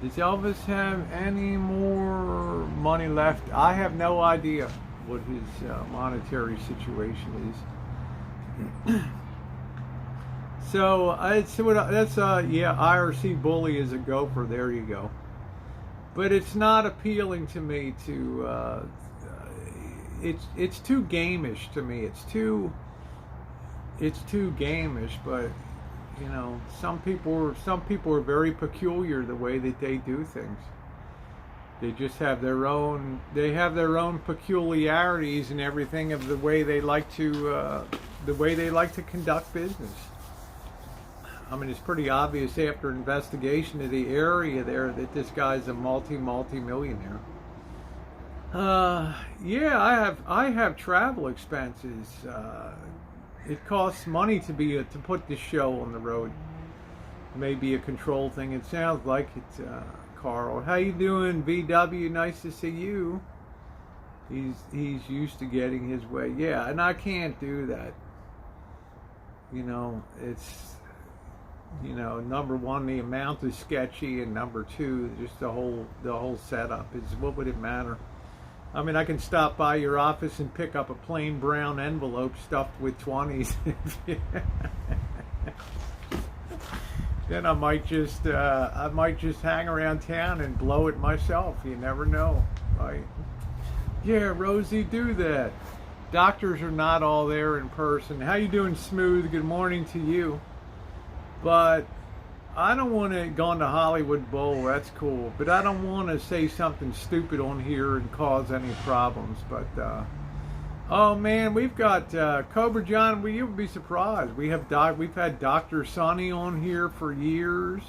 Does Elvis have any more money left? I have no idea what his monetary situation is. So that's IRC bully is a gopher. There you go. But it's not appealing to me to. It's too gamish to me. It's too gamish. But you know, some people are very peculiar the way that they do things. They just have their own. They have their own peculiarities and everything of the way they like to. The way they like to conduct business. I mean, it's pretty obvious after investigation of the area there that this guy's a multi-millionaire. Yeah, I have travel expenses. It costs money to put this show on the road. Maybe a control thing. It sounds like it. Carl, how you doing, VW? Nice to see you. He's used to getting his way. Yeah, and I can't do that. You know, it's, you know, number one, the amount is sketchy, and number two, just the whole setup is, what would it matter? I mean, I can stop by your office and pick up a plain brown envelope stuffed with 20s. Then I might just hang around town and blow it myself. You never know, right? Yeah, Rosie, do that. Doctors are not all there in person. How you doing, Smooth? Good morning to you. But I don't want to go on the Hollywood Bowl. That's cool. But I don't want to say something stupid on here and cause any problems. But, oh man, we've got Cobra John. Well, you'll be surprised. We've had Dr. Sonny on here for years.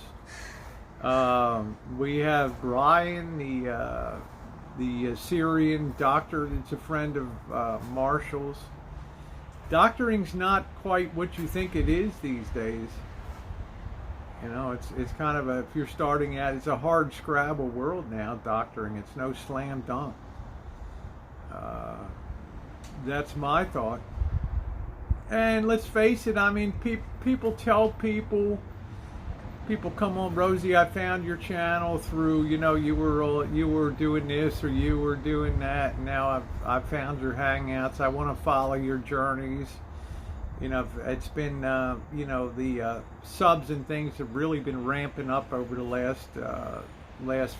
We have Brian, the Syrian doctor that's a friend of Marshall's. Doctoring's not quite what you think it is these days. You know, it's kind of if you're starting out, it's a hard scrabble world now, doctoring. It's no slam dunk. That's my thought. And let's face it, I mean, people tell people come on, Rosie, I found your channel through, you know, you were doing this or you were doing that, and now I've found your hangouts. I want to follow your journeys. You know, it's been, you know, the subs and things have really been ramping up over the last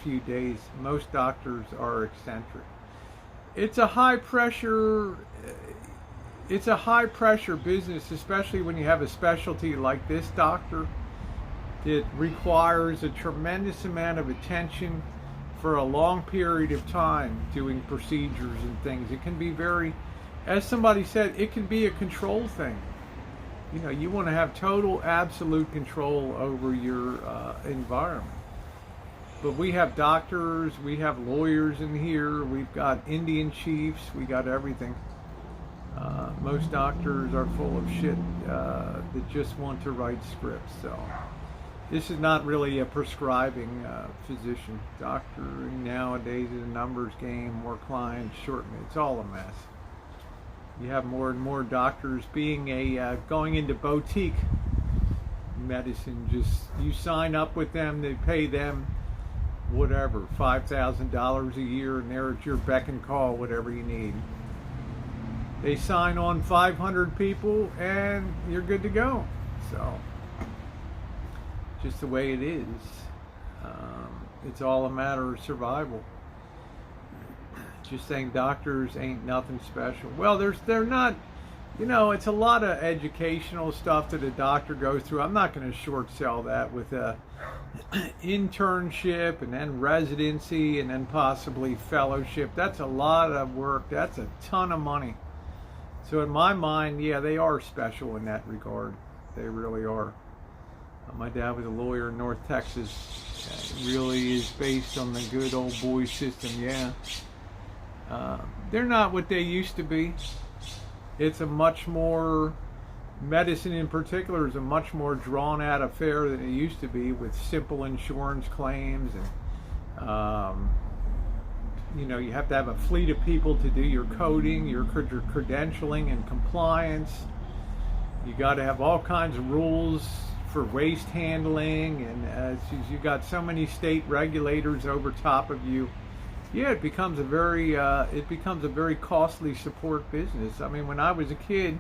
few days. Most doctors are eccentric. It's a high pressure business, especially when you have a specialty like this doctor. It requires a tremendous amount of attention for a long period of time doing procedures and things. It can be very, as somebody said, it can be a control thing. You know, you want to have total, absolute control over your environment. But we have doctors, we have lawyers in here, we've got Indian chiefs, we got everything. Most doctors are full of shit that just want to write scripts, so. This is not really a prescribing physician. Doctoring nowadays is a numbers game, more clients, shortening. It's all a mess. You have more and more doctors being going into boutique medicine. Just you sign up with them, they pay them whatever, $5,000 a year, and they're at your beck and call, whatever you need. They sign on 500 people, and you're good to go. So. Just the way it is. It's all a matter of survival. Just saying doctors ain't nothing special. Well, they're not, you know, it's a lot of educational stuff that a doctor goes through. I'm not going to short sell that with a internship and then residency and then possibly fellowship. That's a lot of work. That's a ton of money. So in my mind, yeah, they are special in that regard. They really are. My dad was a lawyer in North Texas It really is based on the good old boy system, yeah. They're not what they used to be. It's a much more, medicine in particular is a much more drawn out affair than it used to be, with simple insurance claims, and you have to have a fleet of people to do your coding, your credentialing and compliance. You got to have all kinds of rules for waste handling, and you got so many state regulators over top of you. Yeah, it becomes a very costly support business. I mean, when I was a kid,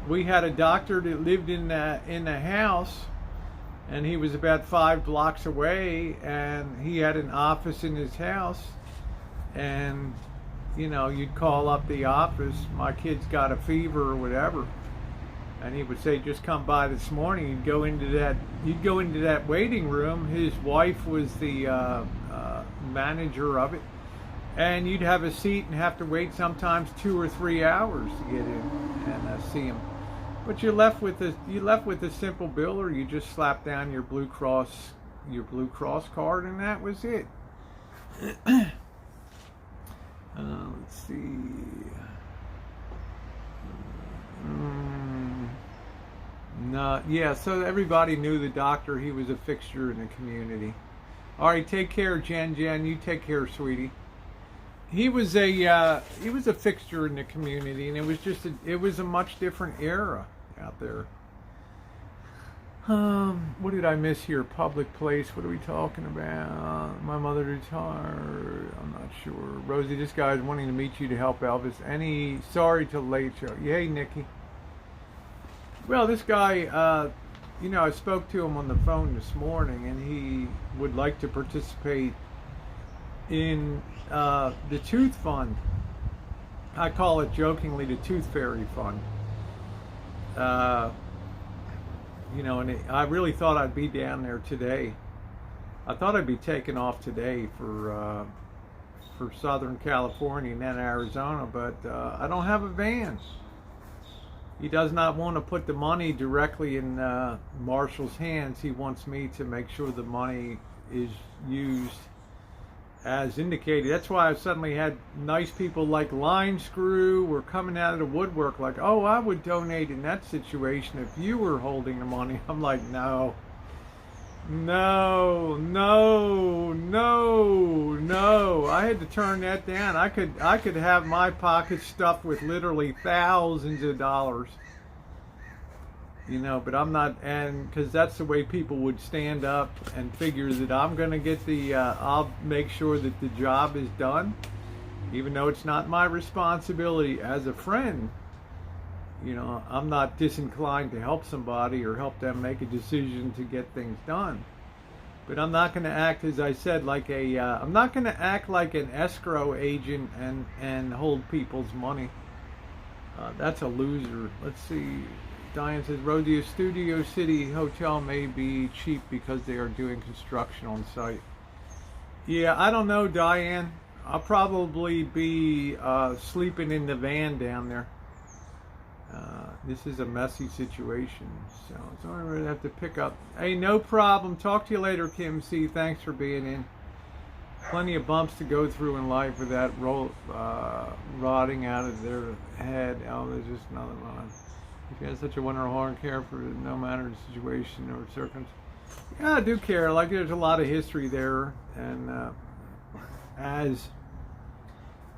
we had a doctor that lived in the house, and he was about 5 blocks away, and he had an office in his house. And you'd call up the office, my kid's got a fever or whatever, and he would say, just come by this morning. You'd go into that waiting room. His wife was the manager of it, and you'd have a seat and have to wait sometimes 2 or 3 hours to get in and see him. But you're left with a simple bill, or you just slap down your Blue Cross card, and that was it. Let's see. No, yeah. So everybody knew the doctor. He was a fixture in the community. All right, take care, Jen. You take care, sweetie. He was a fixture in the community, and it was a much different era out there. What did I miss here? Public place. What are we talking about? My mother retired. I'm not sure. Rosie, this guy's wanting to meet you to help Elvis. Sorry to late show. Yay, Nikki. Well, this guy, I spoke to him on the phone this morning, and he would like to participate in the Tooth Fund. I call it jokingly the Tooth Fairy Fund. And I really thought I'd be down there today. I thought I'd be taking off today for Southern California and then Arizona, but I don't have a van. He does not want to put the money directly in Marshall's hands. He wants me to make sure the money is used as indicated. That's why I've suddenly had nice people like Line Screw were coming out of the woodwork like, oh, I would donate in that situation if you were holding the money. I'm like, no. I had to turn that down. I could have my pockets stuffed with literally thousands of dollars. But I'm not, and because that's the way people would stand up and figure that I'm going to get I'll make sure that the job is done, even though it's not my responsibility as a friend. I'm not disinclined to help somebody or help them make a decision to get things done. But I'm not going to act, as I said, I'm not going to act like an escrow agent and hold people's money. That's a loser. Let's see. Diane says, Rosie, a Studio City hotel may be cheap because they are doing construction on site. Yeah, I don't know, Diane. I'll probably be sleeping in the van down there. This is a messy situation, so I'm going to have to pick up. Hey, no problem. Talk to you later, Kim C. Thanks for being in. Plenty of bumps to go through in life without rotting out of their head. Oh, there's just another one. If you have such a wonderful heart and care for no matter the situation or circumstance. Yeah, I do care. Like, there's a lot of history there, and as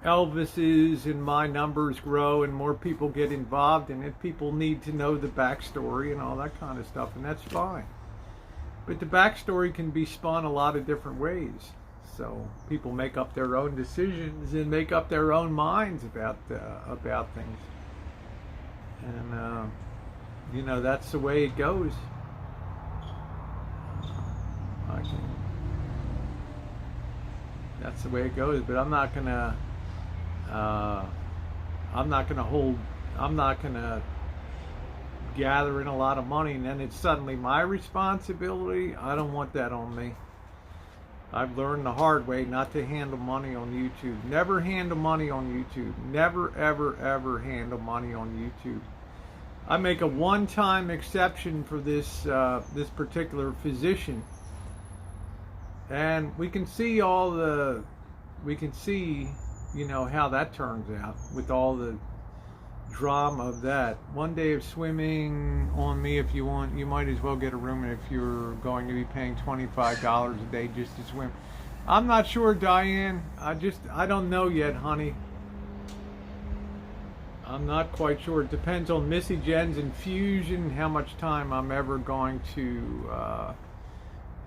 Elvis's and my numbers grow and more people get involved in it, people need to know the backstory and all that kind of stuff, and that's fine. But the backstory can be spun a lot of different ways. So people make up their own decisions and make up their own minds about things. And that's the way it goes. That's the way it goes. But I'm not gonna gather in a lot of money and then it's suddenly my responsibility. I don't want that on me. I've learned the hard way not to handle money on YouTube. Never handle money on YouTube. Never, ever, ever handle money on YouTube. I make a one-time exception for this particular physician. And we can see how that turns out with all the drama of that. One day of swimming on me. If you want, you might as well get a room if you're going to be paying $25 a day just to swim. I'm not sure, Diane. I don't know yet, honey. I'm not quite sure. It depends on Missy Jenn's infusion, how much time I'm ever going to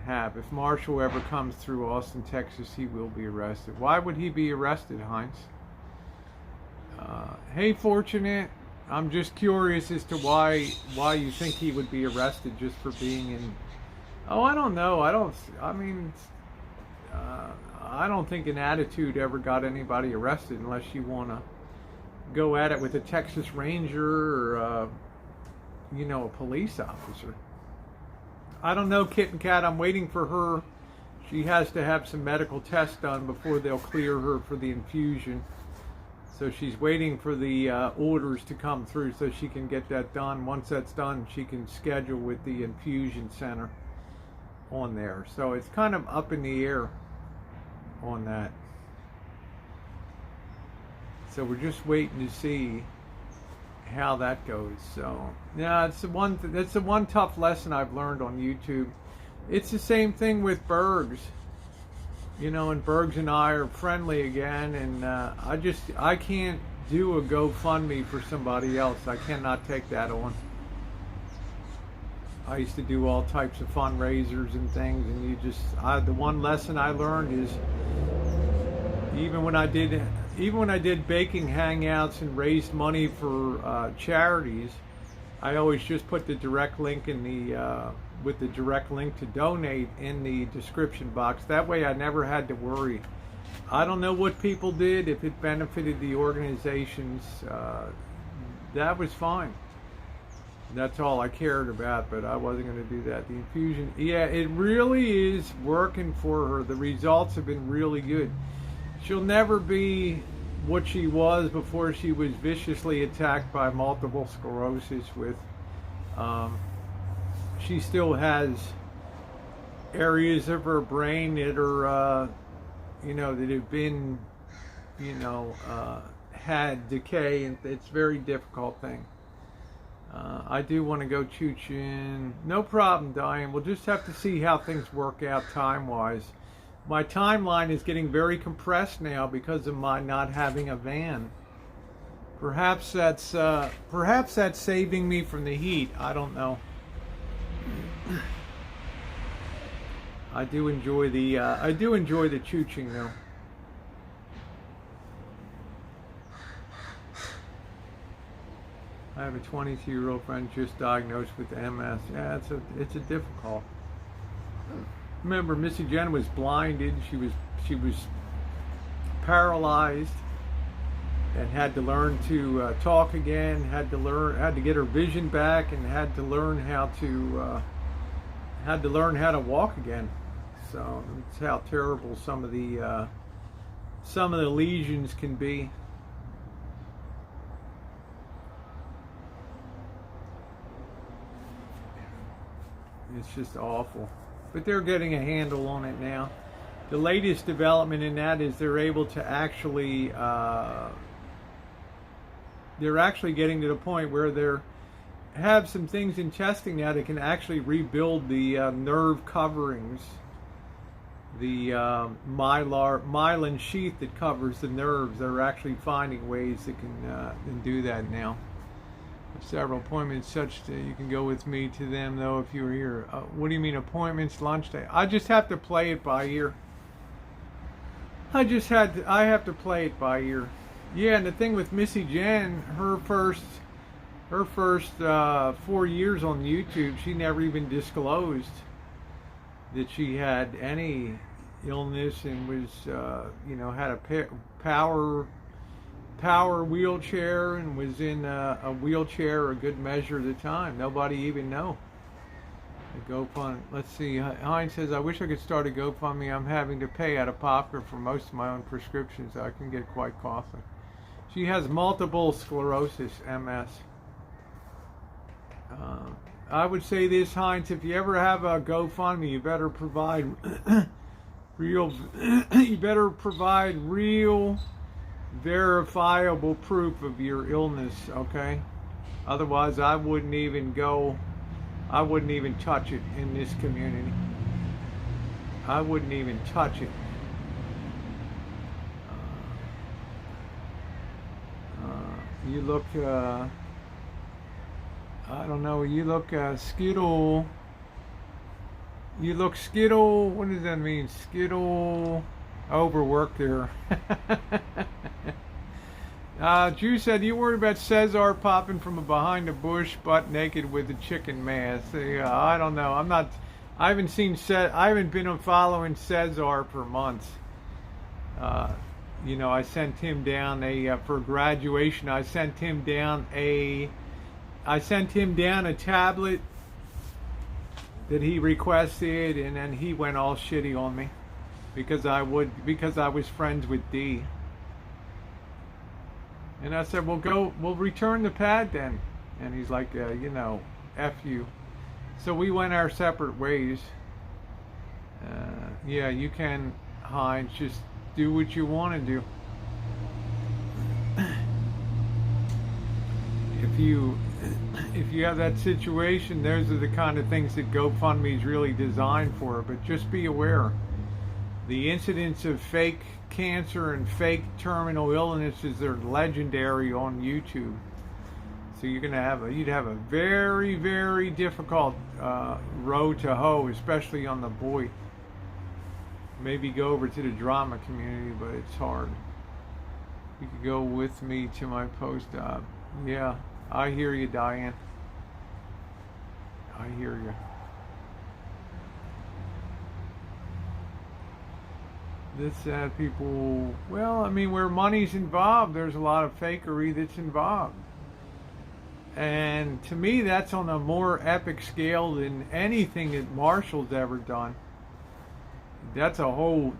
have. If Marshall ever comes through Austin, Texas, he will be arrested. Why would he be arrested, Heinz? Hey, Fortunate. I'm just curious as to why you think he would be arrested just for being in... Oh, I don't know. I don't think an attitude ever got anybody arrested unless you want to go at it with a Texas Ranger or, a police officer. I don't know, Kitten Cat. I'm waiting for her. She has to have some medical tests done before they'll clear her for the infusion. So she's waiting for the orders to come through so she can get that done. Once that's done, she can schedule with the infusion center on there. So it's kind of up in the air on that. So we're just waiting to see how that goes. So yeah, that's the one tough lesson I've learned on YouTube. It's the same thing with Bergs. And Bergs and I are friendly again, and I can't do a GoFundMe for somebody else. I cannot take that on. I used to do all types of fundraisers and things, and the one lesson I learned is even when I did baking hangouts and raised money for charities, I always just put the direct link in with the direct link to donate in the description box. That way I never had to worry. I don't know what people did. If it benefited the organizations, that was fine. That's all I cared about, but I wasn't going to do that. The infusion, yeah, it really is working for her. The results have been really good. She'll never be what she was before she was viciously attacked by multiple sclerosis with she still has areas of her brain that are that have been had decay, and it's a very difficult thing. I do want to go choo-chin. No problem, Diane. We'll just have to see how things work out time-wise. My timeline is getting very compressed now because of my not having a van. Perhaps that's saving me from the heat. I don't know. I do enjoy the chooching though. I have a 22-year-old friend just diagnosed with MS. Yeah, it's a difficult. Remember, Missy Jenn was blinded. She was paralyzed and had to learn to talk again. Had to get her vision back, and had to learn how to walk again. So that's how terrible some of the lesions can be. It's just awful. But they're getting a handle on it now. The latest development in that is they're able to actually, they're actually getting to the point where they have some things in testing now that can actually rebuild the nerve coverings, the myelin sheath that covers the nerves. They're actually finding ways that can do that now. Several appointments such that you can go with me to them though if you were here. What do you mean appointments, lunch day? I just have to play it by ear. I have to play it by ear. Yeah, and the thing with Missy Jenn, her first 4 years on YouTube, she never even disclosed that she had any illness and was had a power wheelchair and was in a wheelchair a good measure of the time. Nobody even know. GoFundMe. Let's see. Heinz says, I wish I could start a GoFundMe. I'm having to pay out of pocket for most of my own prescriptions. I can get quite costly. She has multiple sclerosis, MS. I would say this, Heinz, if you ever have a GoFundMe, you better provide Real, you better provide real, verifiable proof of your illness, okay? Otherwise, I wouldn't even touch it in this community. I wouldn't even touch it. You look, I don't know, you look skittle. You look skittle, what does that mean? Skittle, overworked there. Drew said, you worried about Cesar popping from behind a bush, butt naked with a chicken mask. I don't know. I haven't been following Cesar for months. You know, I sent him down for graduation. I sent him down a tablet that he requested, and then he went all shitty on me because I was friends with D. And I said, we'll return the pad then. And he's like, you know, F you. So we went our separate ways. Yeah, you can, Heinz, just do what you want to do. If you have that situation, those are the kind of things that GoFundMe is really designed for. But just be aware, the incidence of fake cancer and fake terminal illnesses are legendary on YouTube. So you'd have a very, very difficult road to hoe, especially on the boy. Maybe go over to the drama community, but it's hard. You could go with me to my post-op. Yeah, I hear you, Diane. I hear you. This people, well, I mean, where money's involved, there's a lot of fakery that's involved. And to me, that's on a more epic scale than anything that Marshall's ever done. That's a whole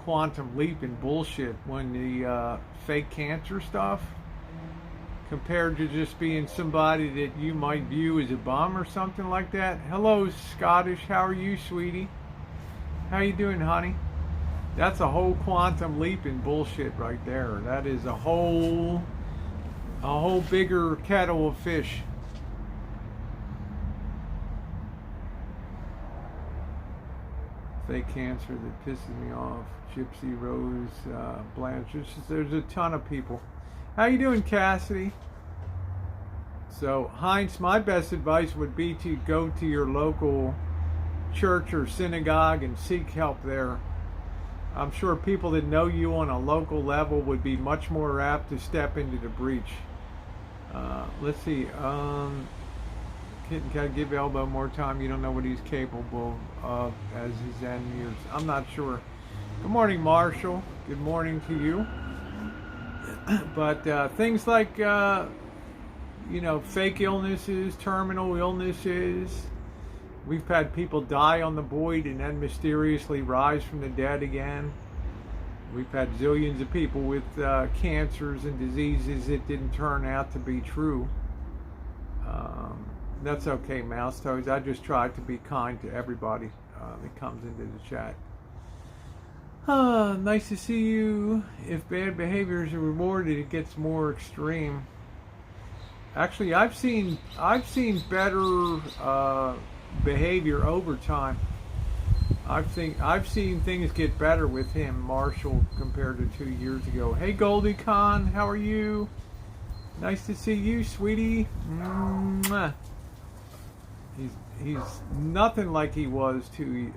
quantum leap in bullshit when the fake cancer stuff, compared to just being somebody that you might view as a bum or something like that. Hello, Scottish. How are you, sweetie? How you doing, honey? That's a whole quantum leap in bullshit right there. That is a whole bigger kettle of fish. Fake cancer that pisses me off. Gypsy Rose, Blanche. There's a ton of people. How you doing, Cassidy? So, Heinz, my best advice would be to go to your local church or synagogue and seek help there. I'm sure people that know you on a local level would be much more apt to step into the breach. Let's see. Can I give Elbow more time? You don't know what he's capable of as his end years. I'm not sure. Good morning, Marshall. Good morning to you. But things like, you know, fake illnesses, terminal illnesses. We've had people die on the Boyd and then mysteriously rise from the dead again. We've had zillions of people with cancers and diseases that didn't turn out to be true. That's okay, Mouse Toes. I just try to be kind to everybody that comes into the chat. Nice to see you. If bad behavior is rewarded, it gets more extreme. Actually, I've seen better behavior over time. I've seen things get better with him, Marshall, compared to 2 years ago. Hey, Goldie Con, how are you? Nice to see you, sweetie. Mwah. He's nothing like he was 2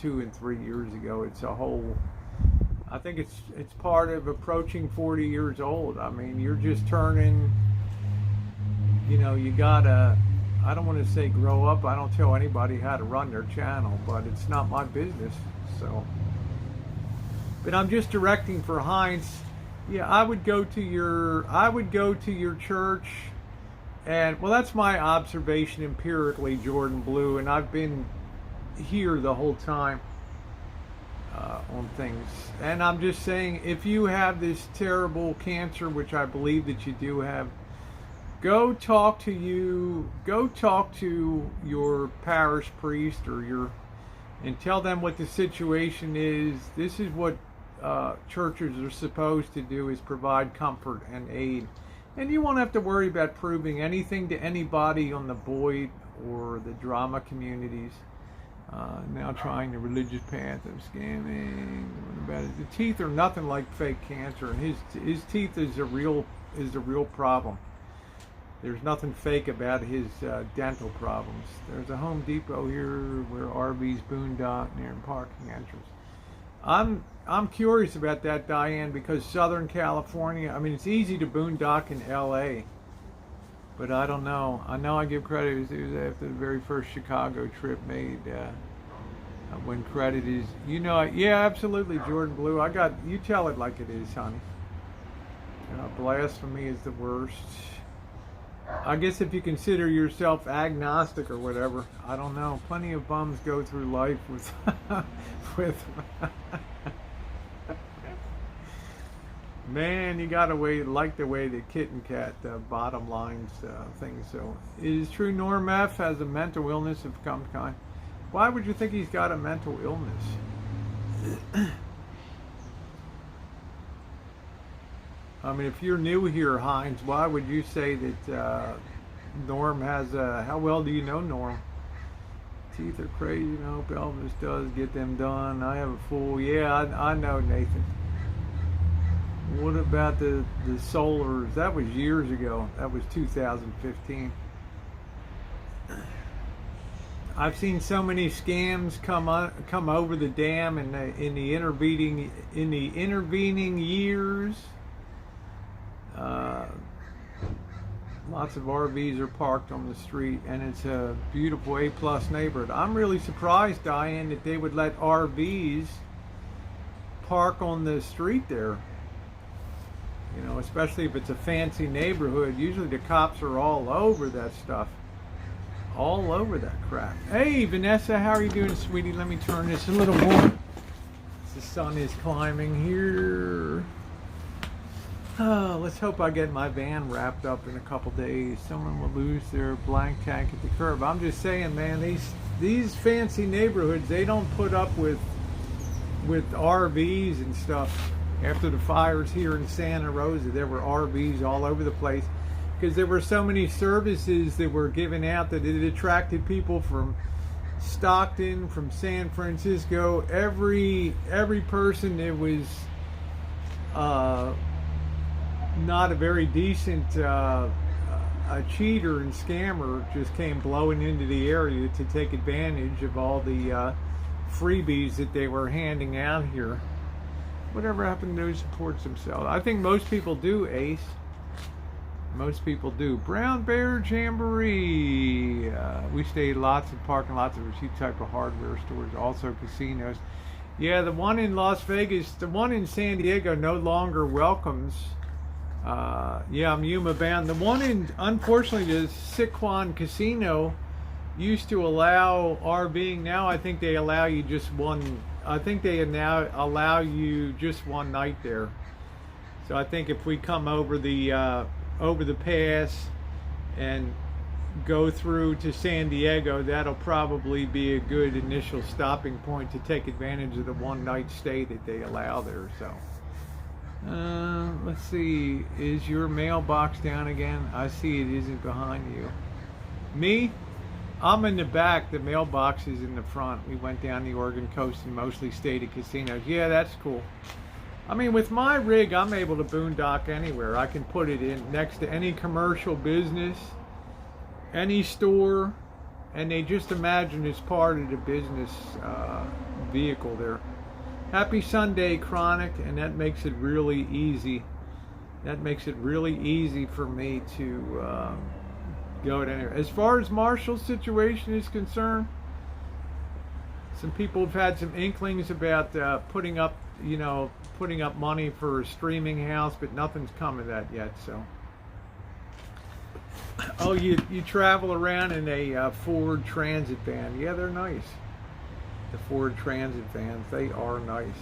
and 3 years ago. It's a whole. I think it's part of approaching 40 years old. I mean, you're just turning. You know, you gotta. I don't want to say grow up. I don't tell anybody how to run their channel, but it's not my business. So, but I'm just directing for Heinz. Yeah, I would go to your church, and well, that's my observation empirically, Jordan Blue, and I've been here the whole time on things. And I'm just saying, if you have this terrible cancer, which I believe that you do have, go talk to your parish priest or and tell them what the situation is. This is what churches are supposed to do, is provide comfort and aid. And you won't have to worry about proving anything to anybody on the Boyd or the drama communities. Now trying the religious path of scamming. About it. The teeth are nothing like fake cancer, and his teeth is a real problem. There's nothing fake about his dental problems. There's a Home Depot here where RVs boondock near parking entrance. I'm curious about that, Diane, because Southern California, I mean, it's easy to boondock in LA, but I don't know. I know I give credit. It was after the very first Chicago trip made, when credit is, yeah, absolutely, Jordan Blue. You tell it like it is, honey. Blasphemy is the worst. I guess if you consider yourself agnostic or whatever, I don't know. Plenty of bums go through life with man, you gotta like the way the kitten cat bottom lines things. So, is true Norm F has a mental illness of some kind? Why would you think he's got a mental illness? I mean, if you're new here, Hines, why would you say that Norm has how well do you know Norm? Teeth are crazy, Elvis does get them done. I have a full, yeah, I know, Nathan. What about the solars? That was years ago. That was 2015. I've seen so many scams come over the dam in the intervening years. Lots of RVs are parked on the street, and it's a beautiful A+ neighborhood. I'm really surprised, Diane, that they would let RVs park on the street there. Especially if it's a fancy neighborhood. Usually the cops are all over that stuff. All over that crap. Hey, Vanessa, how are you doing, sweetie? Let me turn this a little more. The sun is climbing here. Oh, let's hope I get my van wrapped up in a couple days. Someone will lose their blank tank at the curb. I'm just saying, man, these fancy neighborhoods, they don't put up with RVs and stuff. After the fires here in Santa Rosa, there were RVs all over the place because there were so many services that were given out that it attracted people from Stockton, from San Francisco. Every person that was not a very decent a cheater and scammer just came blowing into the area to take advantage of all the freebies that they were handing out here. Whatever happened to those supports themselves? I think most people do, Ace. Most people do. Brown Bear Jamboree. We stayed lots of parking lots of cheap type of hardware stores, also casinos. Yeah, the one in Las Vegas, the one in San Diego no longer welcomes. Yeah, I'm Yuma bound. The one in, unfortunately, the Siquan Casino used to allow RVing. Now I think they allow you just one. I think they now allow you just one night there. So I think if we come over the pass and go through to San Diego, that'll probably be a good initial stopping point to take advantage of the one night stay that they allow there. So let's see, is your mailbox down again? I see it isn't behind you. Me? I'm in the back. The mailbox is in the front. We went down the Oregon coast and mostly stayed at casinos. Yeah, that's cool. I mean, with my rig, I'm able to boondock anywhere. I can put it in next to any commercial business, any store, and they just imagine it's part of the business vehicle there. Happy Sunday, Chronic, and that makes it really easy. That makes it really easy for me to go to anywhere. As far as Marshall's situation is concerned, some people have had some inklings about putting up money for a streaming house, but nothing's come of that yet. So, oh, you travel around in a Ford Transit van? Yeah, they're nice. The Ford Transit vans, they are nice.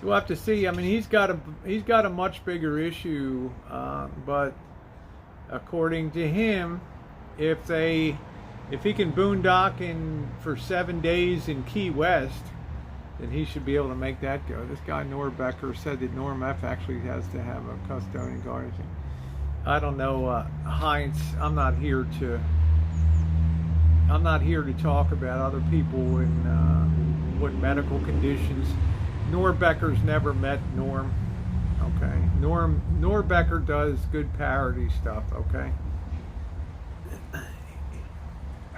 So we'll have to see. I mean, he's got a much bigger issue, but according to him, if they if he can boondock for 7 days in Key West, then he should be able to make that go. This guy Norbecker said that Norm F actually has to have a custodian guardian. I don't know, Heinz. I'm not here to talk about other people and what medical conditions. Norbecker's never met Norm. Okay, Norbecker does good parody stuff. Okay.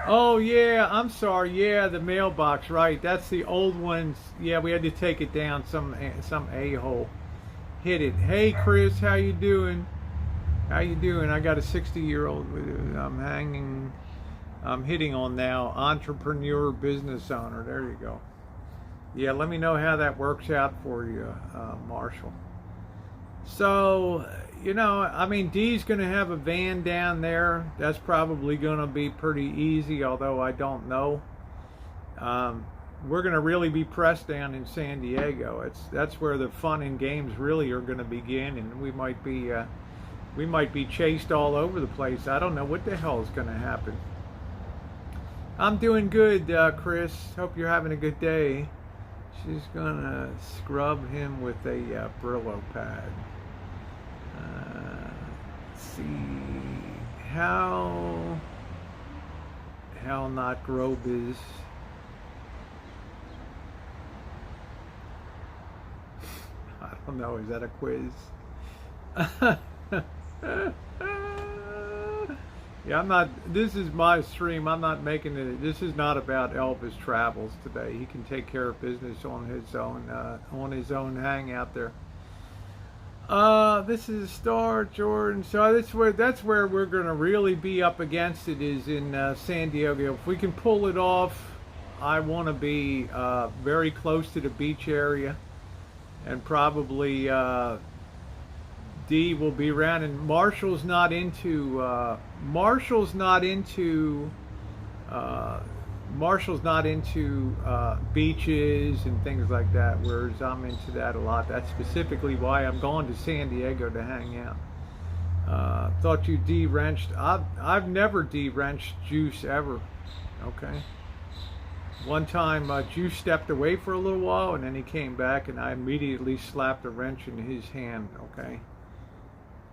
Oh yeah, I'm sorry. Yeah, the mailbox, right? That's the old ones. Yeah, we had to take it down. Some a-hole hit it. Hey Chris, how you doing? How you doing? I got a 60-year-old I'm hitting on now. Entrepreneur, business owner. There you go. Yeah, let me know how that works out for you, Marshall. So, you know, I mean, Dee's going to have a van down there. That's probably going to be pretty easy, although I don't know. We're going to really be pressed down in San Diego. That's where the fun and games really are going to begin, and we might be chased all over the place. I don't know what the hell is going to happen. I'm doing good, Chris. Hope you're having a good day. She's going to scrub him with a Brillo pad. Let's see how not Grobe is. I don't know, is that a quiz? Yeah, I'm not, this is my stream. I'm not making it, this is not about Elvis Travels today. He can take care of business on his own hangout there. This is a star, Jordan. So that's where we're going to really be up against it, is in San Diego. If we can pull it off, I want to be very close to the beach area, and probably D will be around. And Marshall's not into beaches and things like that, whereas I'm into that a lot. That's specifically why I'm going to San Diego to hang out. Thought you de-wrenched. I've never de-wrenched Juice ever. Okay. One time Juice stepped away for a little while, and then he came back, and I immediately slapped a wrench in his hand. Okay.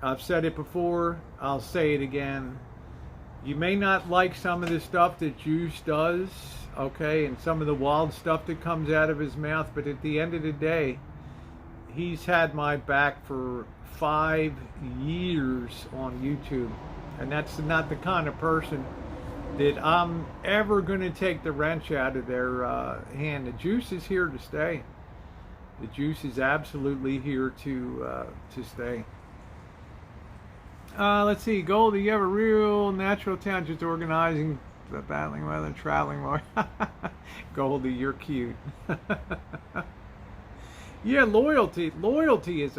I've said it before. I'll say it again. You may not like some of the stuff that Juice does, okay, and some of the wild stuff that comes out of his mouth, but at the end of the day, he's had my back for 5 years on YouTube, and that's not the kind of person that I'm ever going to take the wrench out of their hand. The Juice is here to stay. The Juice is absolutely here to stay. Let's see, Goldie, you have a real natural talent, just organizing, battling weather, traveling more. Goldie, you're cute. Yeah, loyalty is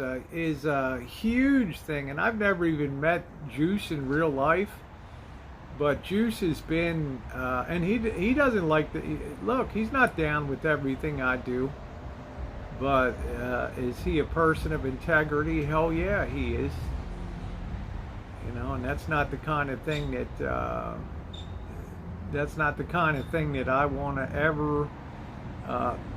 a huge thing, and I've never even met Juice in real life, but Juice has been, and he doesn't like look, he's not down with everything I do, but is he a person of integrity? Hell yeah, he is. You know, and that's not the kind of thing that I want to ever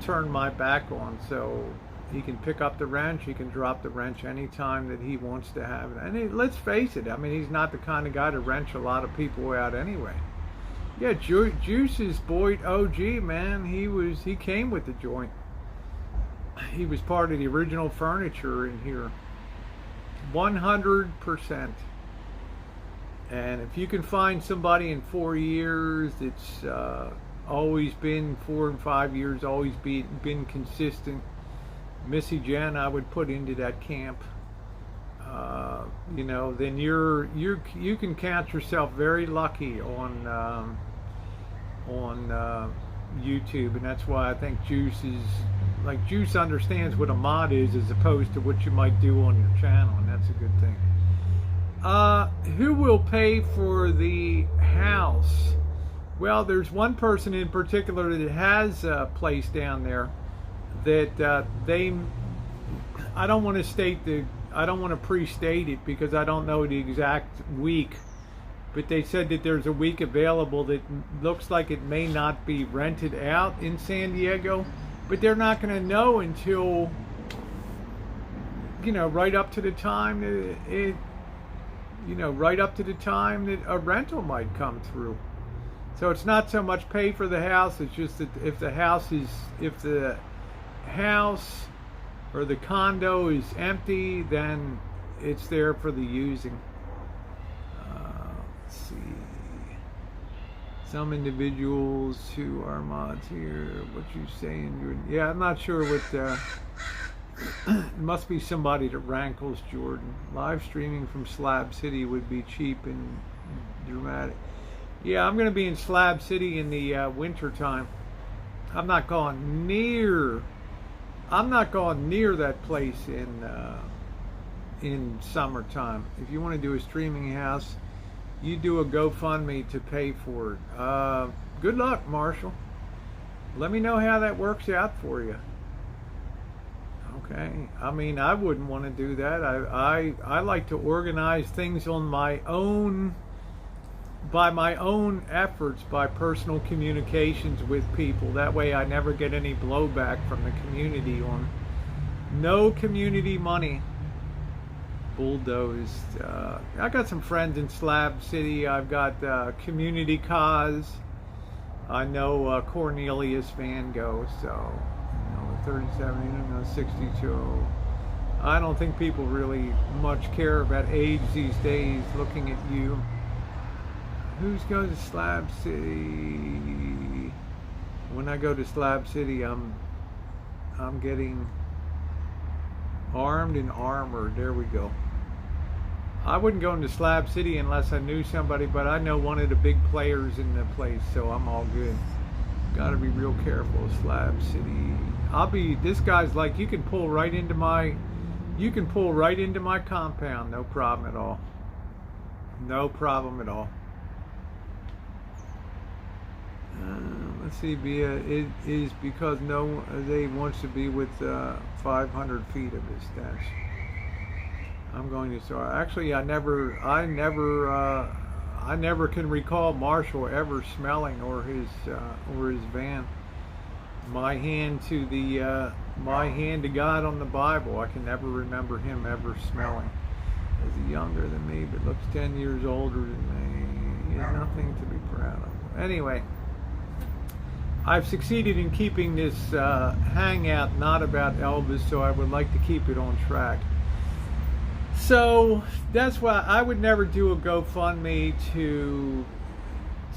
turn my back on. So he can pick up the wrench, he can drop the wrench anytime that he wants to have it. And let's face it, I mean, he's not the kind of guy to wrench a lot of people out anyway. Yeah, Juice's Boyd OG, man, he came with the joint. He was part of the original furniture in here. 100%. And if you can find somebody in 4 years that's always been 4 and 5 years, always been consistent, Missy Jenn, I would put into that camp. You know, then you can count yourself very lucky on YouTube, and that's why I think Juice understands what a mod is as opposed to what you might do on your channel, and that's a good thing. Who will pay for the house? Well, there's one person in particular that has a place down there that I don't want to pre-state it because I don't know the exact week but they said that there's a week available that looks like it may not be rented out in San Diego, but they're not going to know until, you know, right up to the time that right up to the time that a rental might come through. So it's not so much pay for the house, it's just that if the house or the condo is empty, then it's there for the using. Let's see. Some individuals who are mods here, what you saying? Yeah, I'm not sure what. It must be somebody that rankles, Jordan. Live streaming from Slab City would be cheap and dramatic. Yeah, I'm going to be in Slab City in the winter time. I'm not going near that place in summertime. If you want to do a streaming house, you do a GoFundMe to pay for it. Good luck, Marshall. Let me know how that works out for you. Okay. I mean, I wouldn't want to do that. I like to organize things on my own, by my own efforts, by personal communications with people. That way I never get any blowback from the community on no community money. Bulldozed. I got some friends in Slab City. I've got Community Cause. I know Cornelius Van Gogh, so 37, 62. I don't think people really much care about age these days. Looking at you. Who's going to Slab City? When I go to Slab City, I'm getting armed and armored. There we go. I wouldn't go into Slab City unless I knew somebody, but I know one of the big players in the place, so I'm all good. Got to be real careful. Slab City. This guy's like, you can pull right into my compound, no problem at all. No problem at all. Let's see, it is because they wants to be with 500 feet of his stash. I'm going to start. Actually, I never can recall Marshall ever smelling or his van. My hand to God on the Bible. I can never remember him ever smelling. He's younger than me, but looks 10 years older than me. He has nothing to be proud of. Anyway, I've succeeded in keeping this hangout not about Elvis, so I would like to keep it on track. So that's why I would never do a GoFundMe to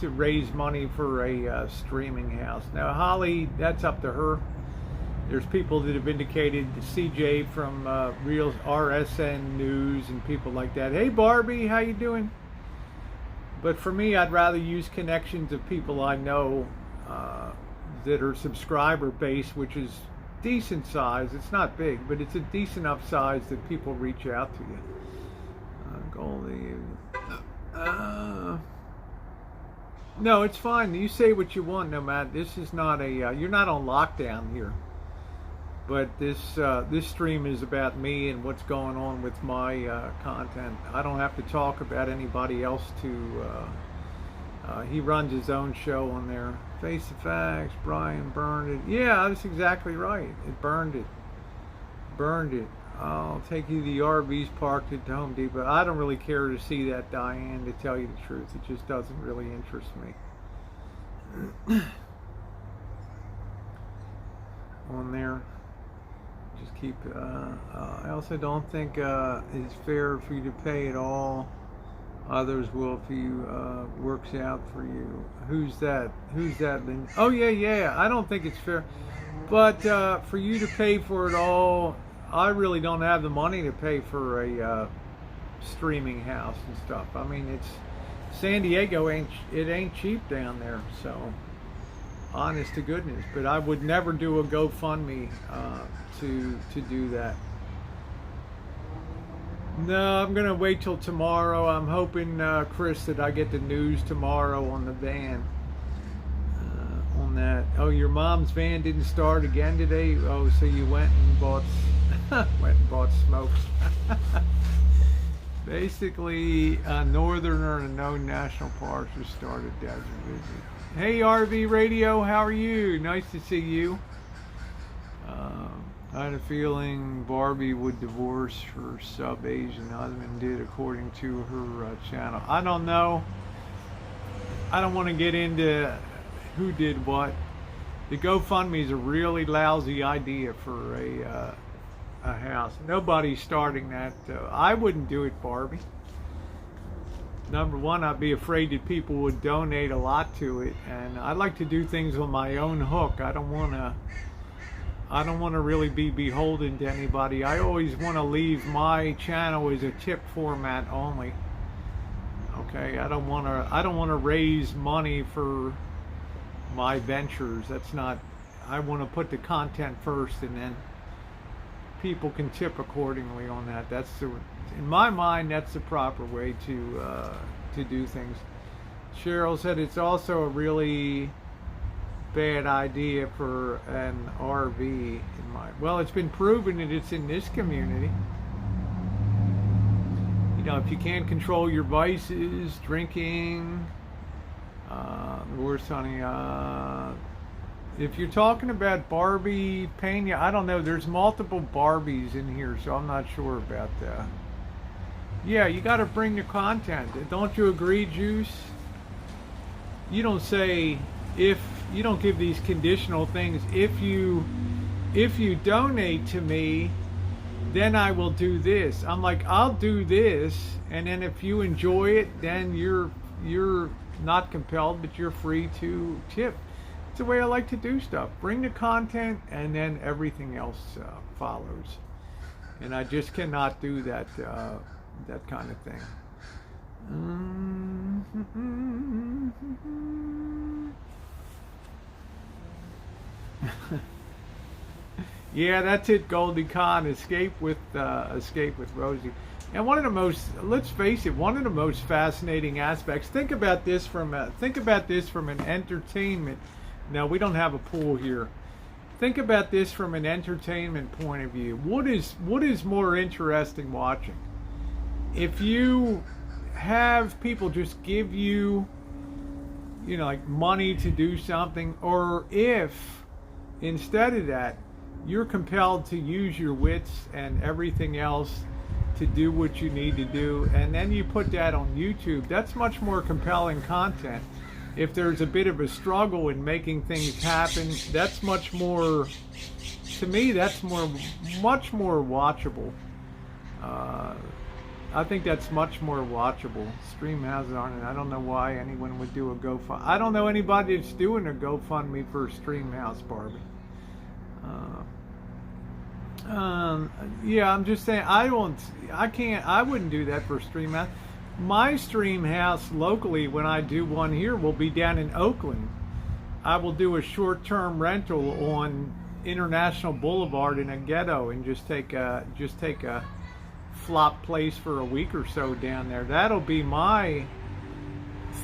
raise money for a streaming house. Now Holly, that's up to her. There's people that have indicated, CJ from Real RSN News and people like that. Hey Barbie, how you doing? But for me, I'd rather use connections of people I know that are subscriber base, which is decent size. It's not big, but it's a decent enough size that people reach out to you. No, it's fine. You say what you want, no matter. This is not a. You're not on lockdown here. But this stream is about me and what's going on with my content. I don't have to talk about anybody else to. He runs his own show on there. Face the facts. Brian burned it. Yeah, that's exactly right. It burned it. Burned it. I'll take you to the RVs parked at the Home Depot. I don't really care to see that, Diane, to tell you the truth. It just doesn't really interest me. On there. Just keep, I also don't think it's fair for you to pay at all. Others will if you works out for you. Who's that? Who's that, Lynn? Oh, yeah. I don't think it's fair. But for you to pay for it all, I really don't have the money to pay for a streaming house and stuff. I mean, it's San Diego ain't cheap down there, so honest to goodness. But I would never do a GoFundMe to do that. No, I'm gonna wait till tomorrow. I'm hoping, Chris, that I get the news tomorrow on the van. On that. Oh, your mom's van didn't start again today. Oh, so you went and bought smokes. Basically, a northerner and no national parks just started desert visit. Hey, RV Radio, how are you? Nice to see you. I had a feeling Barbie would divorce her sub-Asian husband, did according to her channel. I don't know. I don't want to get into who did what. The GoFundMe is a really lousy idea for a house. Nobody's starting that. I wouldn't do it, Barbie. Number one, I'd be afraid that people would donate a lot to it, and I'd like to do things on my own hook. I don't want to really be beholden to anybody. I always want to leave my channel as a tip format only. Okay, I don't want to raise money for my ventures. That's not. I want to put the content first, and then people can tip accordingly on that. That's the, in my mind, that's the proper way to do things. Cheryl said it's also a really bad idea for an RV in my. Well, it's been proven that it's in this community. You know, if you can't control your vices, drinking, worse, honey. If you're talking about Barbie Pena, I don't know. There's multiple Barbies in here, so I'm not sure about that. Yeah, you got to bring the content. Don't you agree, Juice? You don't say if you don't give these conditional things. If you donate to me, then I will do this. I'm like, I'll do this, and then if you enjoy it, then you're not compelled, but you're free to tip. It's the way I like to do stuff. Bring the content, and then everything else follows. And I just cannot do that that kind of thing. Yeah, that's it, Goldie Khan. Escape with Rosie. And one of the most, let's face it, one of the most fascinating aspects. Think about this from an entertainment. Now, we don't have a pool here. Think about this from an entertainment point of view. What is more interesting watching? If you have people just give you, you know, like money to do something, or if instead of that, you're compelled to use your wits and everything else to do what you need to do, and then you put that on YouTube, that's much more compelling content. If there's a bit of a struggle in making things happen, that's much more, to me, that's much more watchable. I think that's much more watchable. Stream houses aren't it? I don't know why anyone would do a GoFundMe. I don't know anybody that's doing a GoFundMe for a stream house, Barbie. Yeah, I'm just saying, I wouldn't do that for a stream house. My stream house locally, when I do one here, will be down in Oakland. I will do a short-term rental on International Boulevard in a ghetto and just take a flop place for a week or so down there. That'll be my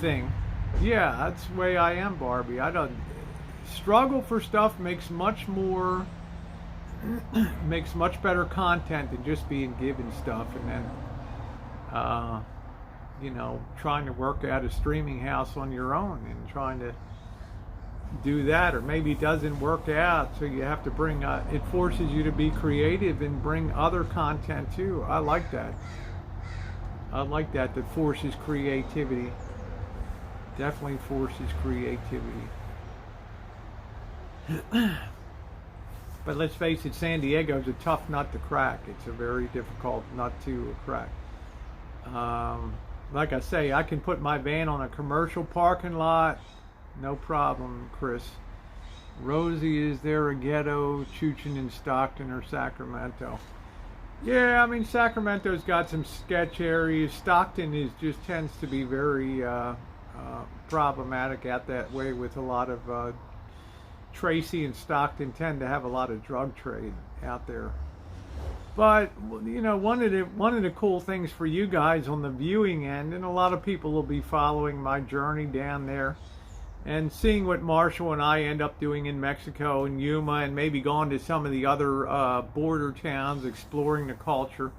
thing. Yeah, that's the way I am, Barbie. I don't struggle for stuff. Makes much better content than just being given stuff and then you know, trying to work out a streaming house on your own and trying to do that, or maybe it doesn't work out, so you have to bring it forces you to be creative and bring other content too. I like that. That forces creativity. Definitely forces creativity. But let's face it, San Diego's a tough nut to crack. It's a very difficult nut to crack. Like I say, I can put my van on a commercial parking lot, no problem, Chris. Rosie, is there a ghetto Chuchin in Stockton or Sacramento? Yeah, I mean, Sacramento's got some sketch areas. Stockton just tends to be very problematic out that way, with a lot of Tracy and Stockton tend to have a lot of drug trade out there. But, you know, one of the cool things for you guys on the viewing end, and a lot of people will be following my journey down there and seeing what Marshall and I end up doing in Mexico and Yuma, and maybe going to some of the other border towns, exploring the culture,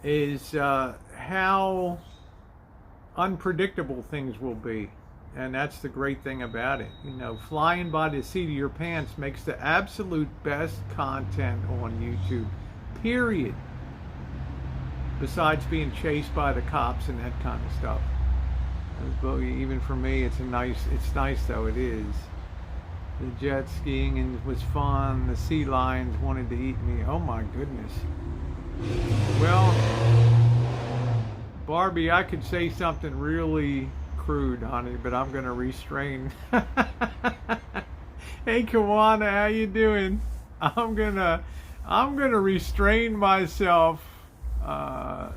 is how unpredictable things will be. And that's the great thing about it. You know, flying by the seat of your pants makes the absolute best content on YouTube, period. Besides being chased by the cops and that kind of stuff. But even for me, it's nice though, it is. The jet skiing was fun. The sea lions wanted to eat me. Oh my goodness. Well, Barbie, I could say something really crude, honey, but I'm gonna restrain. Hey, Kawana, how you doing? I'm gonna restrain myself. I'm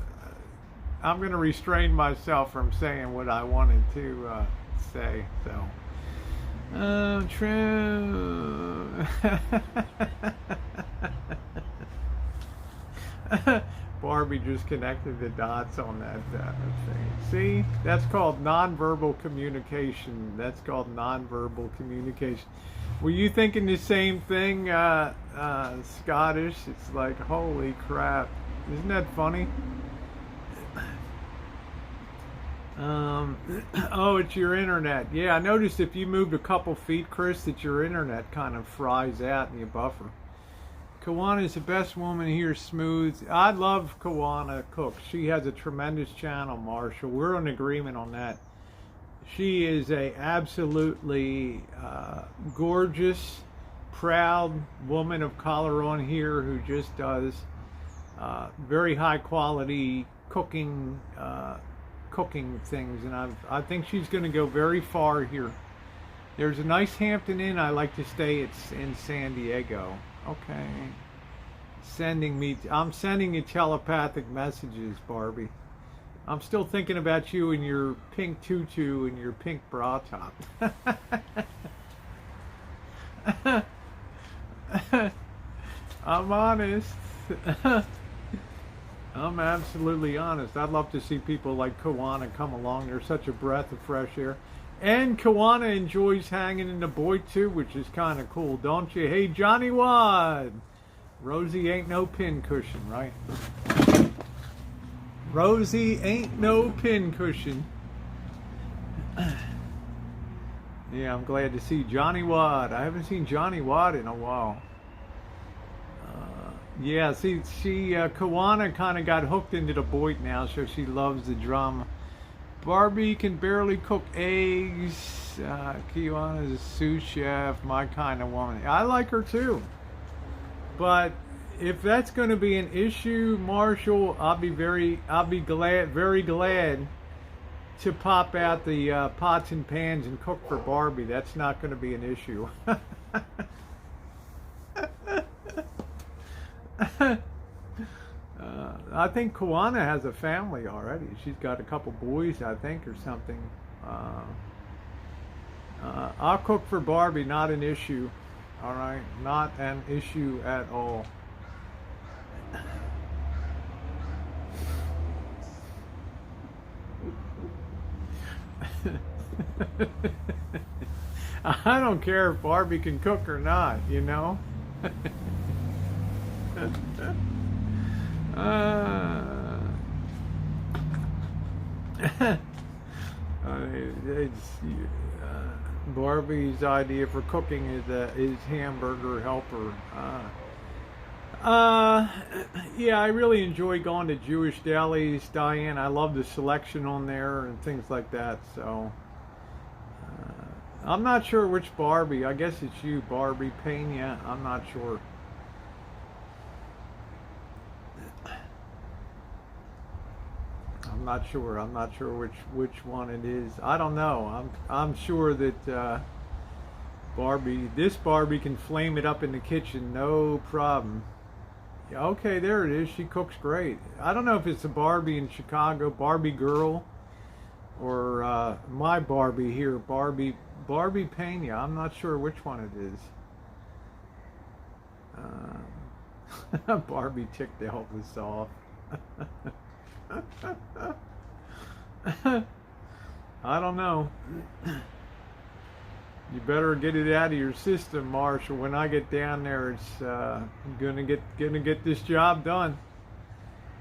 gonna restrain myself from saying what I wanted to say. So, true. Barbie just connected the dots on that thing. See, that's called nonverbal communication. That's called nonverbal communication. Were you thinking the same thing, Scottish? It's like, holy crap. Isn't that funny? Oh, it's your internet. Yeah, I noticed if you moved a couple feet, Chris, that your internet kind of fries out and you buffer. Kawana is the best woman here, smooth. I love Kawana Cook. She has a tremendous channel, Marshall. We're in agreement on that. She is a absolutely gorgeous, proud woman of color on here who just does very high quality cooking things, and I think she's going to go very far here. There's a nice Hampton Inn I like to stay at in San Diego. Okay. I'm sending you telepathic messages, Barbie. I'm still thinking about you and your pink tutu and your pink bra top. I'm honest. I'm absolutely honest. I'd love to see people like Kawana come along. They're such a breath of fresh air. And Kawana enjoys hanging in the boy too, which is kind of cool, don't you? Hey, Johnny Wad. Rosie ain't no pincushion, right? Rosie ain't no pincushion. Yeah, I'm glad to see Johnny Wad. I haven't seen Johnny Wad in a while. Yeah, see, Kawana kind of got hooked into the Boyd now, so she loves the drama. Barbie can barely cook eggs. Kiwana's a sous chef, my kind of woman. I like her too. But if that's going to be an issue, Marshall, I'll be very glad to pop out the pots and pans and cook for Barbie. That's not going to be an issue. I think Kawana has a family already. She's got a couple boys, I think, or something. I'll cook for Barbie, not an issue. All right, not an issue at all. I don't care if Barbie can cook or not, you know. Barbie's idea for cooking is hamburger helper. Yeah, I really enjoy going to Jewish delis, Diane. I love the selection on there and things like that. So I'm not sure which Barbie. I guess it's you, Barbie Pena. I'm not sure. I'm not sure which one it is. I don't know. I'm sure that this Barbie can flame it up in the kitchen, no problem. Yeah, okay, there it is. She cooks great. I don't know if it's a Barbie in Chicago, Barbie girl, or my Barbie here, Barbie Pena. I'm not sure which one it is. Barbie ticked Elvis off. I don't know. You better get it out of your system, Marshall. When I get down there, it's gonna get this job done.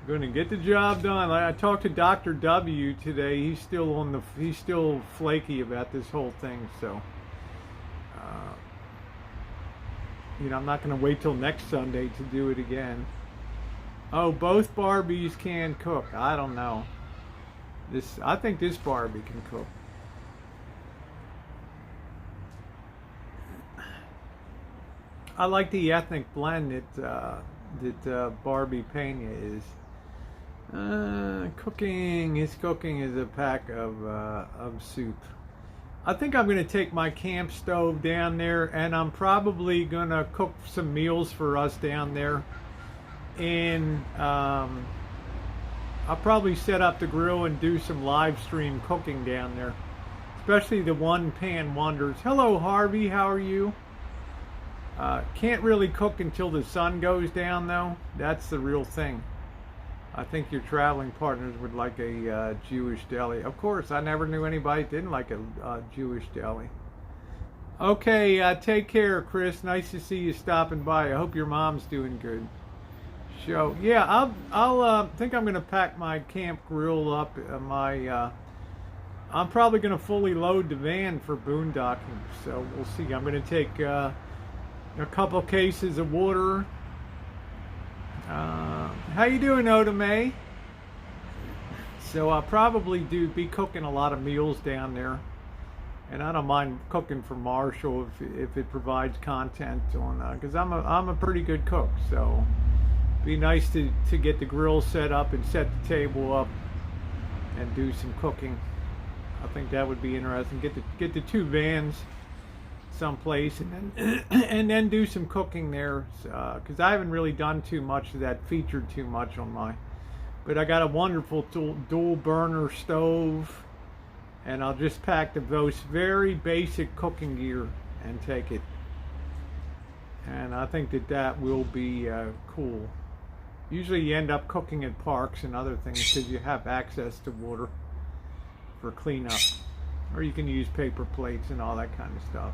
Going to get the job done. I talked to Dr. W today. He's still flaky about this whole thing. So, I'm not going to wait till next Sunday to do it again. Oh, both Barbies can cook. I don't know. I think this Barbie can cook. I like the ethnic blend that Barbie Pena is. Cooking is a pack of soup. I think I'm going to take my camp stove down there, and I'm probably going to cook some meals for us down there. And I'll probably set up the grill and do some live stream cooking down there, especially the one pan wonders. Hello, Harvey. How are you? Can't really cook until the sun goes down, though. That's the real thing. I think your traveling partners would like a Jewish deli. Of course, I never knew anybody that didn't like a Jewish deli. Okay, take care, Chris. Nice to see you stopping by. I hope your mom's doing good. Yeah, I'll think I'm gonna pack my camp grill up. I'm probably gonna fully load the van for boondocking. So we'll see. I'm gonna take a couple cases of water. How you doing, Oda May? So I'll probably be cooking a lot of meals down there, and I don't mind cooking for Marshall if it provides content on because I'm a pretty good cook. So be nice to get the grill set up and set the table up and do some cooking. I think that would be interesting. Get the two vans someplace and then do some cooking there, because I haven't really done too much of that, featured too much on my, but I got a wonderful dual burner stove, and I'll just pack those very basic cooking gear and take it, and I think that will be cool. Usually you end up cooking at parks and other things because you have access to water for cleanup. Or you can use paper plates and all that kind of stuff.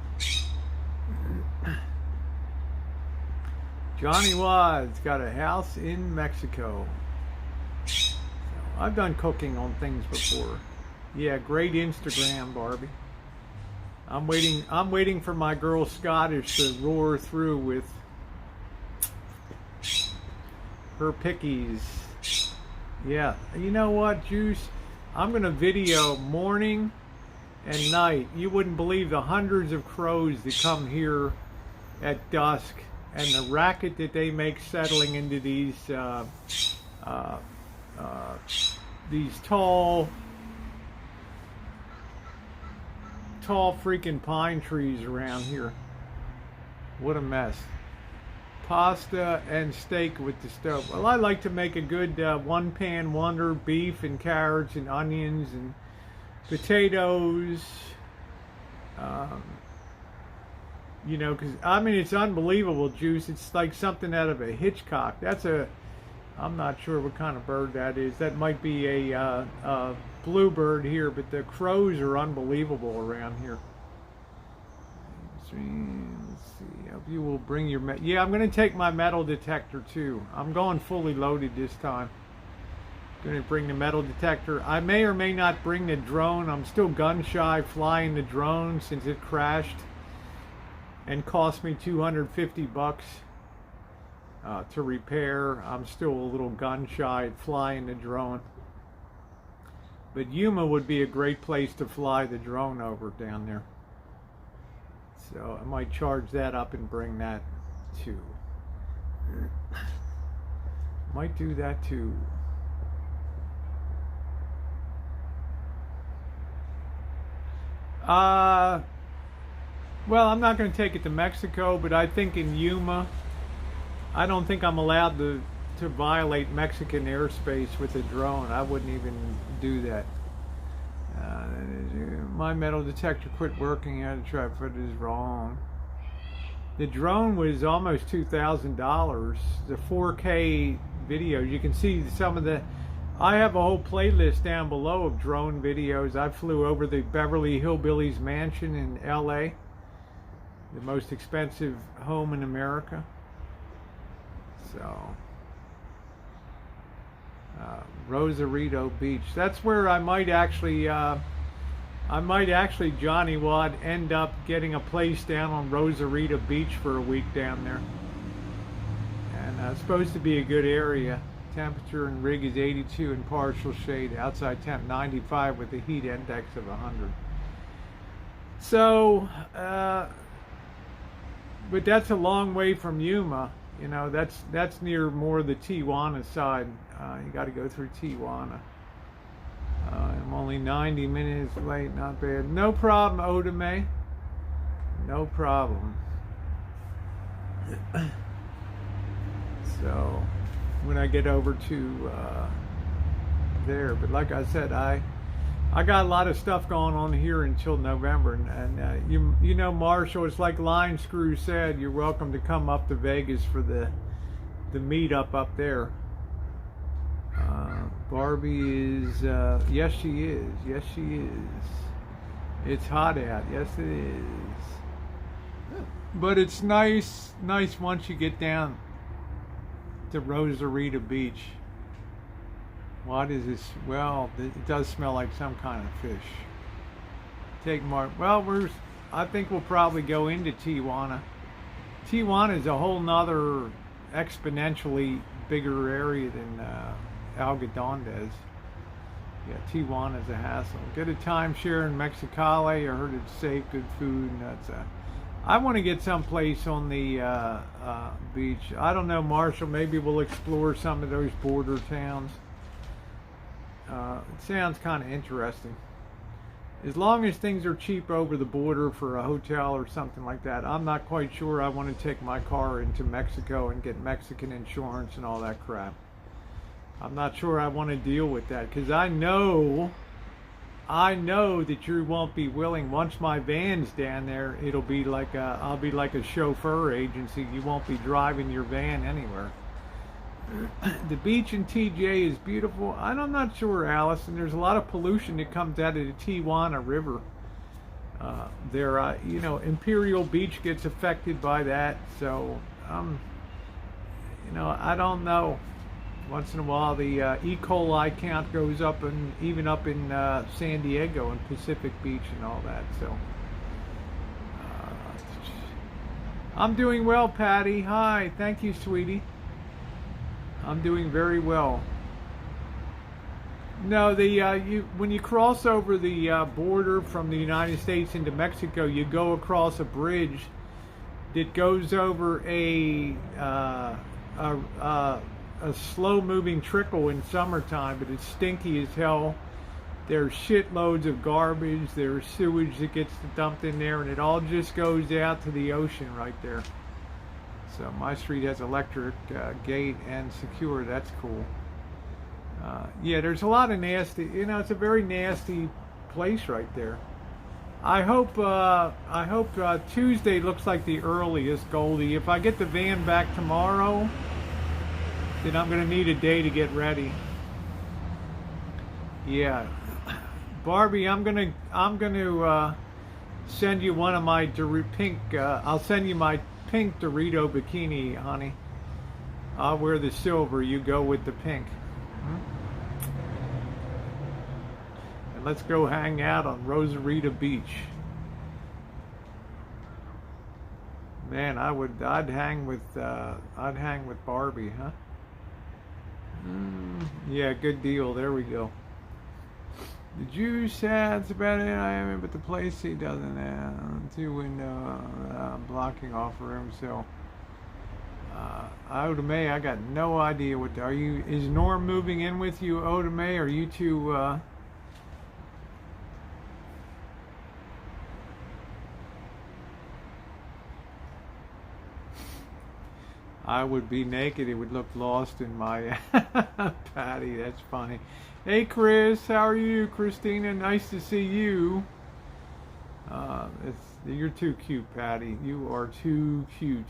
Johnny Waz got a house in Mexico. So I've done cooking on things before. Yeah, great Instagram, Barbie. I'm waiting for my girl Scottish to roar through with her pickies. Yeah, you know what, Juice? I'm gonna video morning and night. You wouldn't believe the hundreds of crows that come here at dusk and the racket that they make settling into these tall freaking pine trees around here. What a mess. Pasta and steak with the stove. Well, I like to make a good one pan wonder, beef and carrots and onions and potatoes, because I mean it's unbelievable, Juice. It's like something out of a Hitchcock. I'm not sure what kind of bird that is. That might be a bluebird here, but the crows are unbelievable around here. Let's see. Hope you will bring your yeah. I'm going to take my metal detector too. I'm going fully loaded this time. Going to bring the metal detector. I may or may not bring the drone. I'm still gun shy flying the drone since it crashed and cost me $250 to repair. I'm still a little gun shy flying the drone. But Yuma would be a great place to fly the drone over down there. So I might charge that up and bring that too. Might do that too. Well, I'm not going to take it to Mexico, but I think in Yuma, I don't think I'm allowed to violate Mexican airspace with a drone. I wouldn't even do that. My metal detector quit working. I had to try, but it is wrong. The drone was almost $2,000. The 4K videos, you can see some of the. I have a whole playlist down below of drone videos. I flew over the Beverly Hillbillies mansion in LA, the most expensive home in America. So Rosarito Beach. That's where I might actually Johnny Wad end up getting a place down on Rosarito Beach for a week down there. And it's supposed to be a good area. Temperature and rig is 82 in partial shade. Outside temp 95 with a heat index of 100. So, but that's a long way from Yuma. You know, that's near more the Tijuana side. You got to go through Tijuana. I'm only 90 minutes late. Not bad. No problem, Odame. No problem. So, when I get over to there, but like I said, I got a lot of stuff going on here until November, and you know, Marshall, it's like Line Screw said, you're welcome to come up to Vegas for the meetup up there. Barbie is yes she is, yes she is. It's hot out, yes it is. But it's nice once you get down to Rosarito Beach. What is this? Well, it does smell like some kind of fish. Take Mark. Well, I think we'll probably go into Tijuana. Tijuana is a whole nother exponentially bigger area than Algodondes. Yeah, Tijuana is a hassle. Get a timeshare in Mexicali. I heard it's safe, good food, and that's I want to get someplace on the beach. I don't know, Marshall. Maybe we'll explore some of those border towns. It sounds kind of interesting. As long as things are cheap over the border for a hotel or something like that. I'm not quite sure I want to take my car into Mexico and get Mexican insurance and all that crap. I'm not sure I want to deal with that, because I know that you won't be willing. Once my van's down there, it'll be like I'll be like a chauffeur agency. You won't be driving your van anywhere. The beach in TJ is beautiful. I'm not sure, Allison. There's a lot of pollution that comes out of the Tijuana River. You know, Imperial Beach gets affected by that. So, you know, I don't know. Once in a while, the E. coli count goes up, and even up in San Diego and Pacific Beach and all that. So, I'm doing well, Patty. Hi, thank you, sweetie. I'm doing very well. No, when you cross over the border from the United States into Mexico, you go across a bridge that goes over a slow-moving trickle in summertime, but it's stinky as hell. There's shitloads of garbage. There's sewage that gets dumped in there, and it all just goes out to the ocean right there. So my street has electric gate and secure. That's cool. Yeah, there's a lot of nasty. You know, it's a very nasty place right there. I hope Tuesday looks like the earliest, Goldie. If I get the van back tomorrow, then I'm going to need a day to get ready. Yeah, Barbie, I'm gonna send you one of my pink. I'll send you my pink Dorito bikini, honey. I'll wear the silver. You go with the pink. And let's go hang out on Rosarito Beach. Man, I'd hang with Barbie, huh? Yeah, good deal. There we go. The Jew says about it, I am, but the place he doesn't have 2 window blocking off room. So, Odame, I got no idea what. Is Norm moving in with you, Odame? Are you two? I would be naked. It would look lost in my Patty. That's funny. Hey, Chris. How are you, Christina? Nice to see you. You're too cute, Patty. You are too cute.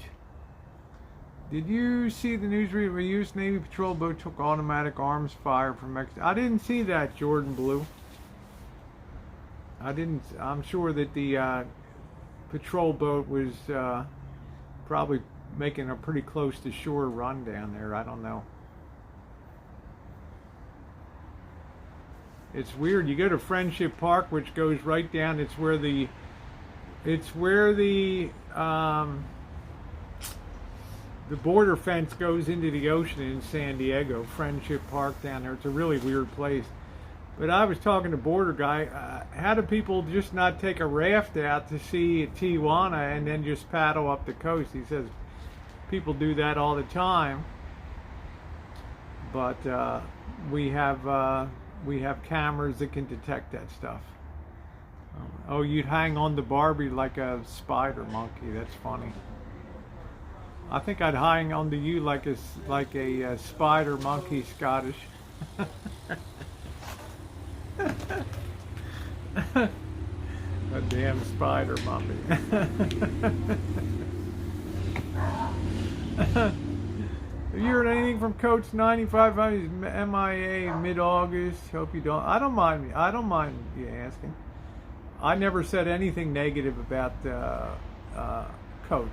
Did you see the news read? A U.S. Navy patrol boat took automatic arms fire from Mexico. I didn't see that, Jordan Blue. I didn't. I'm sure that the patrol boat was probably making a pretty close to shore run down there. I don't know. It's weird. You go to Friendship Park, which goes right down. It's where the border fence goes into the ocean in San Diego. Friendship Park down there. It's a really weird place. But I was talking to border guy. How do people just not take a raft out to see Tijuana and then just paddle up the coast? He says people do that all the time. But we have cameras that can detect that stuff. Oh, you'd hang on to Barbie like a spider monkey. That's funny. I think I'd hang on to you like a spider monkey, Scottish. A damn spider monkey. Have you heard anything from Coach 95? He's MIA mid-August. Hope you don't. I don't mind you asking. I never said anything negative about Coach,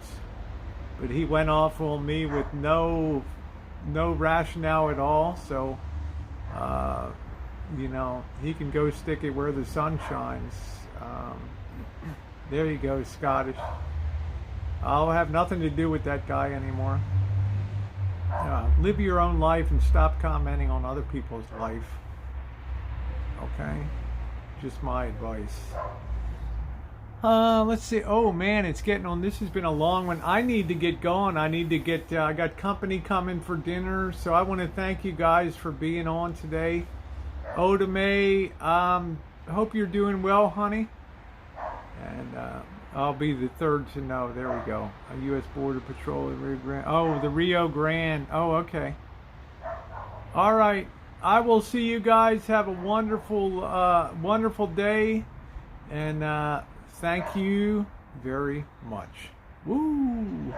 but he went off on me with no rationale at all. So, you know, he can go stick it where the sun shines. There you go, Scottish. I'll have nothing to do with that guy anymore. Live your own life and stop commenting on other people's life. Okay? Just my advice. Let's see. Oh man, it's getting on. This has been a long one. I need to get going. I need to get, I got company coming for dinner. So I want to thank you guys for being on today. Oda May, hope you're doing well, honey. And, I'll be the third to know. There we go. U.S. Border Patrol. The Rio Grande. Oh, the Rio Grande. Oh, okay. All right. I will see you guys. Have a wonderful, wonderful day. And thank you very much. Woo!